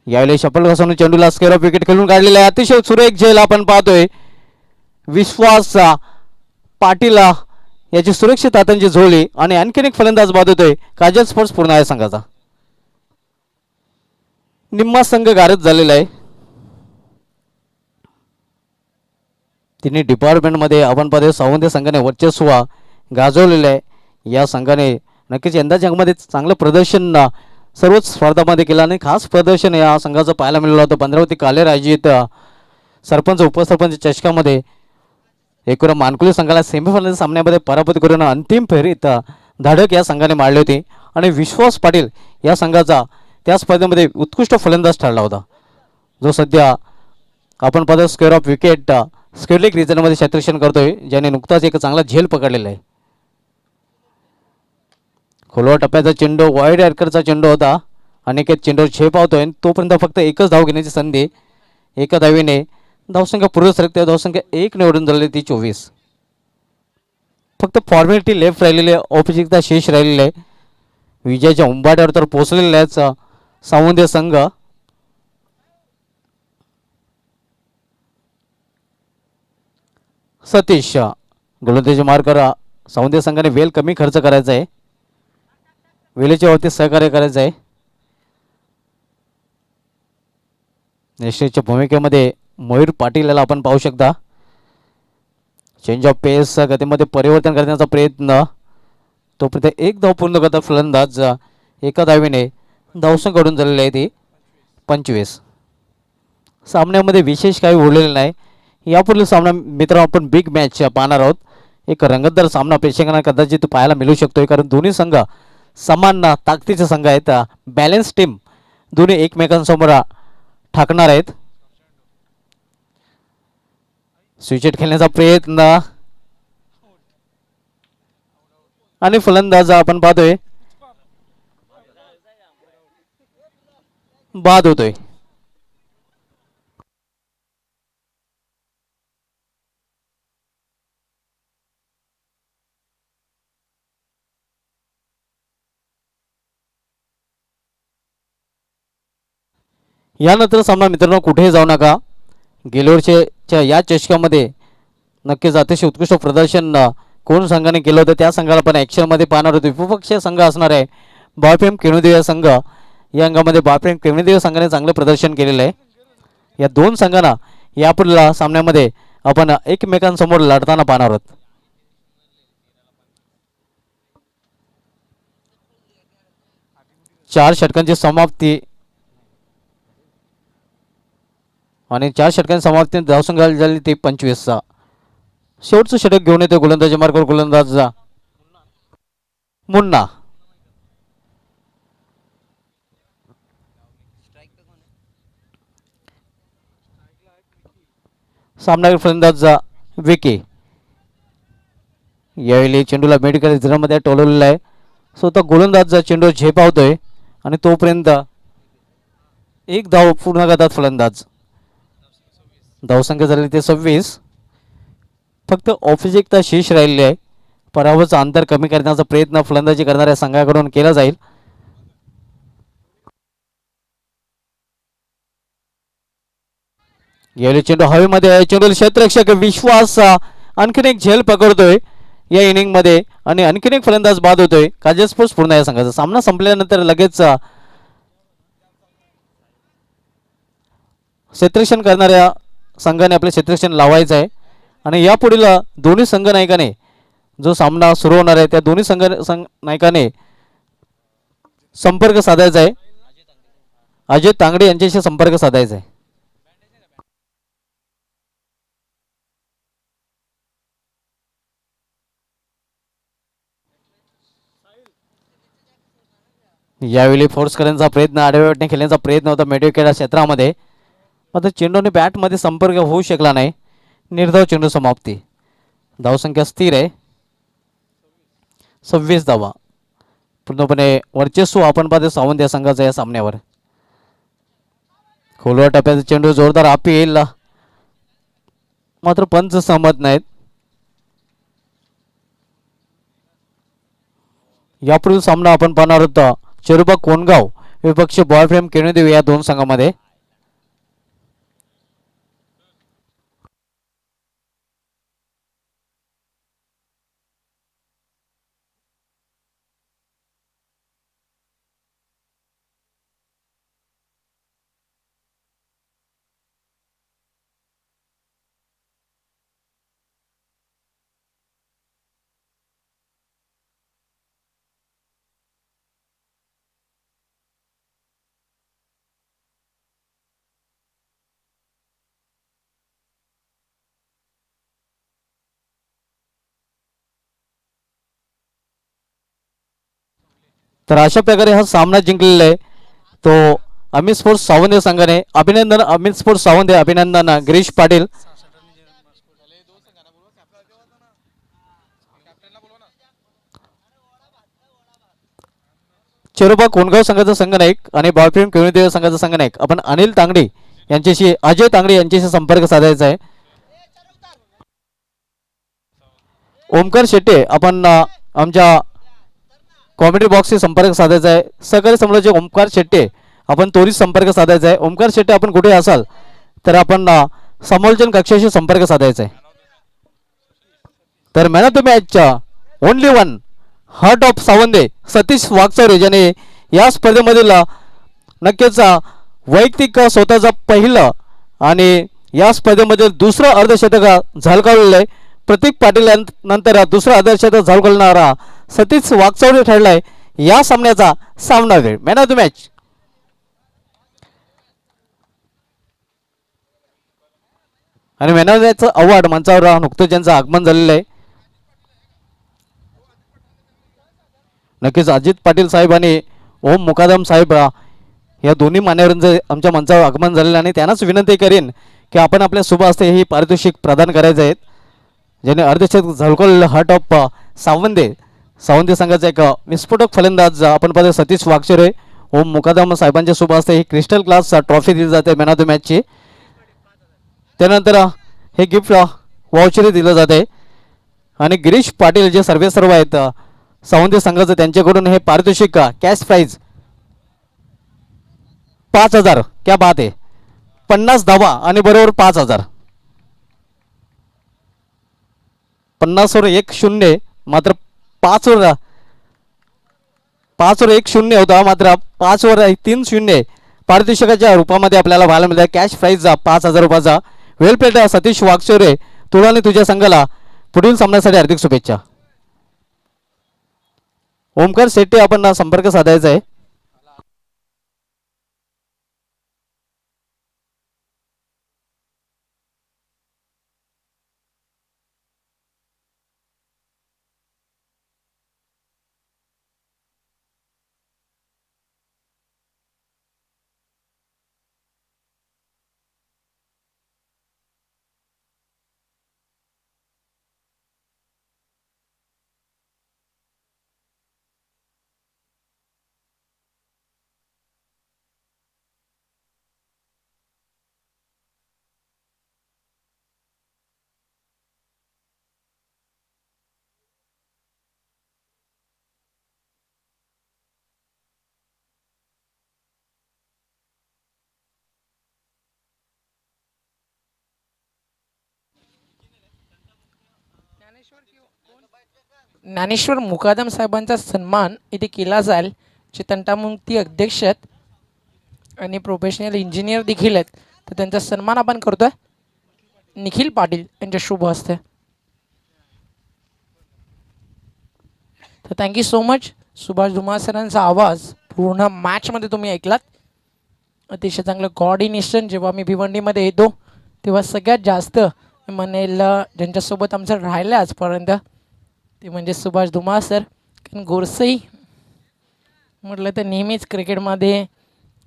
यावेळी शपल घसवून चेंडूला स्क्वेअर ऑफ विकेट खेळून काढलेला आहे. अतिशय सुरेख झेल आपण पाहतोय. विश्वास पाटील याची सुरक्षित हातांची झोळी आणि आणखीन एक फलंदाज बाद होतोय काजल स्पोर्ट्स पूर्ण आहे संघाचा. निम्मा संघ गारद झालेला आहे. तिन्ही डिपार्टमेंटमध्ये आपण पाहतोय सावंत संघाने वर्चस्व गाजवलेलं आहे. या संघाने नक्कीच यंदाच्या अंगामध्ये चांगलं प्रदर्शन सर्वच स्पर्धामध्ये केलं आणि खास प्रदर्शन या संघाचं पाहायला मिळालं होतं. 15 कालेर आयोजित सरपंच उपसरपंच चषकामध्ये एकूण मानकुली संघाला सेमीफायनल सामन्यामध्ये पराभूत करून अंतिम फेरीत धडक या संघाने मारली होती आणि विश्वास पाटील या संघाचा त्या स्पर्धेमध्ये उत्कृष्ट फलंदाज ठरला होता, जो सध्या आपण पाहतो square of wicket square leg रिजनमध्ये क्षेत्ररक्षण करतोय, ज्याने नुकताच एक चांगला झेल पकडलेला आहे. खोलवा टप्प्याचा चेंडू वाईड एर्करचा चेंडू होता. अनेक चेंडूवर झेप आवतोय. तोपर्यंत फक्त एकच धाव घेण्याची संधी. एका धावीने धावसंख्या पूर्व सरकते. धावसंख्या 1 निवडून झालेली ती 24. फक्त फॉर्मॅलिटी लेफ्ट राहिलेली आहे, औपचारिकता शेष राहिलेली आहे. विजयाच्या उंबाट्यावर तर पोहोचलेला आहे सावंत संघ. सतीश गोलंदाजी मार्कर. सावंत संघाने वेल कमी खर्च करायचा आहे, वेळेच्या बाबतीत सहकार्य करायचं आहे. नेशनलच्या भूमिकेमध्ये मयूर पाटील याला आपण पाहू शकता. चेंज ऑफ पेस गतीमध्ये परिवर्तन करण्याचा प्रयत्न. तोपर्यंत एक धाव पूर्ण करतात फलंदाज. एका धावीने धावसंख्या काढून झालेली आहे ती 25. सामन्यामध्ये विशेष काही उरलेलं नाही. यापुढील सामना मित्रांनो आपण बिग मॅच पाहणार आहोत. एक रंगतदार सामना प्रेक्षकांना कदाचित पाहायला मिळू शकतोय, कारण दोन्ही संघ समान ताकदीचे संघ आहेत. बॅलन्स टीम दोन्ही एकमेकांसमोर ठाकणार आहेत. स्विचेट खेळण्याचा प्रयत्न आणि फलंदाज आपण पाहतोय बाद होतोय. यानंतर सामना मित्रांनो कुठेही जाऊ नका. गेल्या वर्षीच्या या चषकामध्ये नक्कीच अतिशय उत्कृष्ट प्रदर्शन कोण संघाने केलं होतं त्या संघाला पण ॲक्शनमध्ये पाहणार होते. विपक्षीय संघ असणार आहे बाळप्रेम केणुदेव संघ. या अंगामध्ये बाळप्रेम केणुदेव संघाने चांगलं प्रदर्शन केलेलं आहे. या दोन संघांना यापुढल्या सामन्यामध्ये आपण एकमेकांसमोर लढताना पाहणार आहोत. चार षटकांची समाप्ती आणि 4 षटकांची समाप्ती धावसंख्या झाली ती 25. शेवटचं षटक घेऊन येतो गोलंदाजी मार्गावर गोलंदाज मुन्ना. सामनावीर फलंदाज विकी. यावेळी चेंडूला मेडिकल झोनमध्ये टोलवलेला आहे. स्वतः गोलंदाज चेंडू झेपावतोय आणि तोपर्यंत एक धाव पूर्ण करतात फलंदाज. धावसंख्या झाली ते 26. फक्त औपचारिकता शेष राहिलेली आहे. पराभवाचं अंतर कमी करण्याचा प्रयत्न फलंदाजी करणाऱ्या संघाकडून केला जाईल. यावेळी चेंडू हवेमध्ये आहे. चेंडू क्षेत्ररक्षक विश्वास आणखीन एक झेल पकडतोय या इनिंगमध्ये आणि आणखीन एक फलंदाज बाद होतोय. काजल स्पोर्ट्स पूर्ण या संघाचा. सामना संपल्यानंतर लगेच क्षेत्ररक्षण करणाऱ्या संघाने आपले क्षेत्ररक्षण लावायचं आहे आणि यापुढील दोन्ही संघ नायकाने जो सामना सुरू होणार आहे त्या दोन्ही नायकाने संपर्क साधायचा आहे. अजय तांगडे यांच्याशी संपर्क साधायचा आहे. यावेळी फोर्स करण्याचा प्रयत्न, आडव्या वाटणे खेळण्याचा प्रयत्न होता मेडिकेट क्षेत्रामध्ये, मात्र चेंडूने बॅटमध्ये संपर्क होऊ शकला नाही. निर्धाव चेंडू समाप्ती. धावसंख्या स्थिर आहे 26 धावा. पूर्णपणे वर्चस्व आपण पाहतो सावंत या संघाचा या सामन्यावर. खोलवा टप्प्याचा चेंडू जोरदार अपील, मात्र पंच सहमत नाहीत. यापूर्वी सामना आपण पाहणार होता चेरुबा कोणगाव विपक्ष बॉयफ्रेम केणदेव या दोन संघामध्ये. तर अशा प्रकारे हा सामना जिंकलेला आहे तो अमित स्पोर्ट्स सावंत या संघाने. अभिनंदन अमित स्पोर्ट्स सावंत, अभिनंदन गिरीश पाटील. चेरोबा कोणगाव संघाचा संघनायक आणि बॉयफ्रेंड केळुदेव संघाचा संघनायक आपण अनिल तांगडे यांच्याशी, अजय तांगडे यांच्याशी संपर्क साधायचा आहे. ओमकार शेट्टे आपण आमच्या कॉमेडी बॉक्सशी संपर्क साधायचा आहे. सहकारी समालोचक ओमकार शेट्टे आपण त्वरित संपर्क साधायचा आहे. ओमकार शेट्टे आपण कुठे असाल तर आपण समालोचन कक्षाशी संपर्क साधायचा आहे. तर मॅन ऑफ द मॅचच्या only one heart of Savande Satish Waghchaure ज्याने या स्पर्धेमधील नक्कीच वैयक्तिक स्वतःचा पहिलं आणि या स्पर्धेमधील दुसरं अर्धशतक झळकावलेलं आहे. प्रतीक पाटील नंतर दुसरा अर्धशतक झळकावणारा सतीश वागचौरे ठरलाय या सामन्याचा सामनावीर, मॅन ऑफ द मॅच. आणि मॅन ऑफ द मॅचचं अवॉर्ड मंचावर नुकतंच ज्यांचं आगमन झालेलं आहे. नक्कीच अजित पाटील साहेब आणि ओम मुकादम साहेब या दोन्ही मान्यवरांचं आमच्या मंचावर आगमन झालेलं आणि त्यांनाच विनंती करेन की आपण आपल्या शुभ हस्ते ही पारितोषिक प्रदान करायचे आहेत. ज्याने अर्धशतक झळकवलेलं हार्ट ऑफ सावंते संघाचा एक विस्फोटक फलंदाज आपण पाहतो सतीश वागचौरे. ओम मुकादम साहेबांच्या शुभ हस्ते ही क्रिस्टल क्लास ट्रॉफी दिली जाते मॅन ऑफ द मॅचची. त्यानंतर हे गिफ्ट वाउचर दिलं जाते आणि गिरीश पाटील जे सर्व आहेत सावंते संघाचं त्यांच्याकडून हे पारितोषिक कॅश प्राइज 5,000. क्या बात आहे. 50 धावा आणि बरोबर 5,000. 50वर 1-0 मात्र 5वर 1-0 होता, मात्र 5वर 3-0 पारितोषिकाच्या रूपामध्ये आपल्याला पाहायला मिळतं. कॅश प्राइज 5,000 रुपयाचा. वेल प्लेट सतीश वागचौरे, तुला तुझ्या संघाला पुढील सामन्यासाठी हार्दिक शुभेच्छा. ओमकार शेट्टे आपण संपर्क साधायचा आहे. ज्ञानेश्वर मुकादम साहेबांचा सन्मान इथे केला जाईल, जे तंटामुक्ती अध्यक्ष आहेत आणि प्रोफेशनल इंजिनियर देखील आहेत. तर त्यांचा सन्मान आपण करतोय निखिल पाटील यांच्या शुभ हस्ते. तर thank you so much. Subhash Dhumal सरांचा आवाज पूर्ण मॅचमध्ये तुम्ही ऐकलात. अतिशय चांगलं कोऑर्डिनेशन. जेव्हा मी भिवंडीमध्ये येतो तेव्हा सगळ्यात जास्त म्हणेल ज्यांच्यासोबत आमचं राहिलं आजपर्यंत ते म्हणजे सुभाष धुमाळ सर. कारण गोरसई म्हटलं तर नेहमीच क्रिकेटमध्ये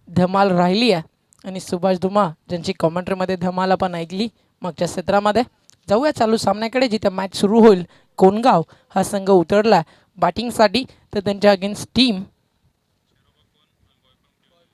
धमाल राहिली आहे आणि सुभाष धुमाळ ज्यांची कॉमेंट्रीमध्ये धमाल आपण ऐकली मागच्या सत्रामध्ये. जाऊया चालू सामन्याकडे जिथे मॅच सुरू होईल. कोणगाव हा संघ उतरला बॅटिंगसाठी तर त्यांच्या अगेन्स्ट टीम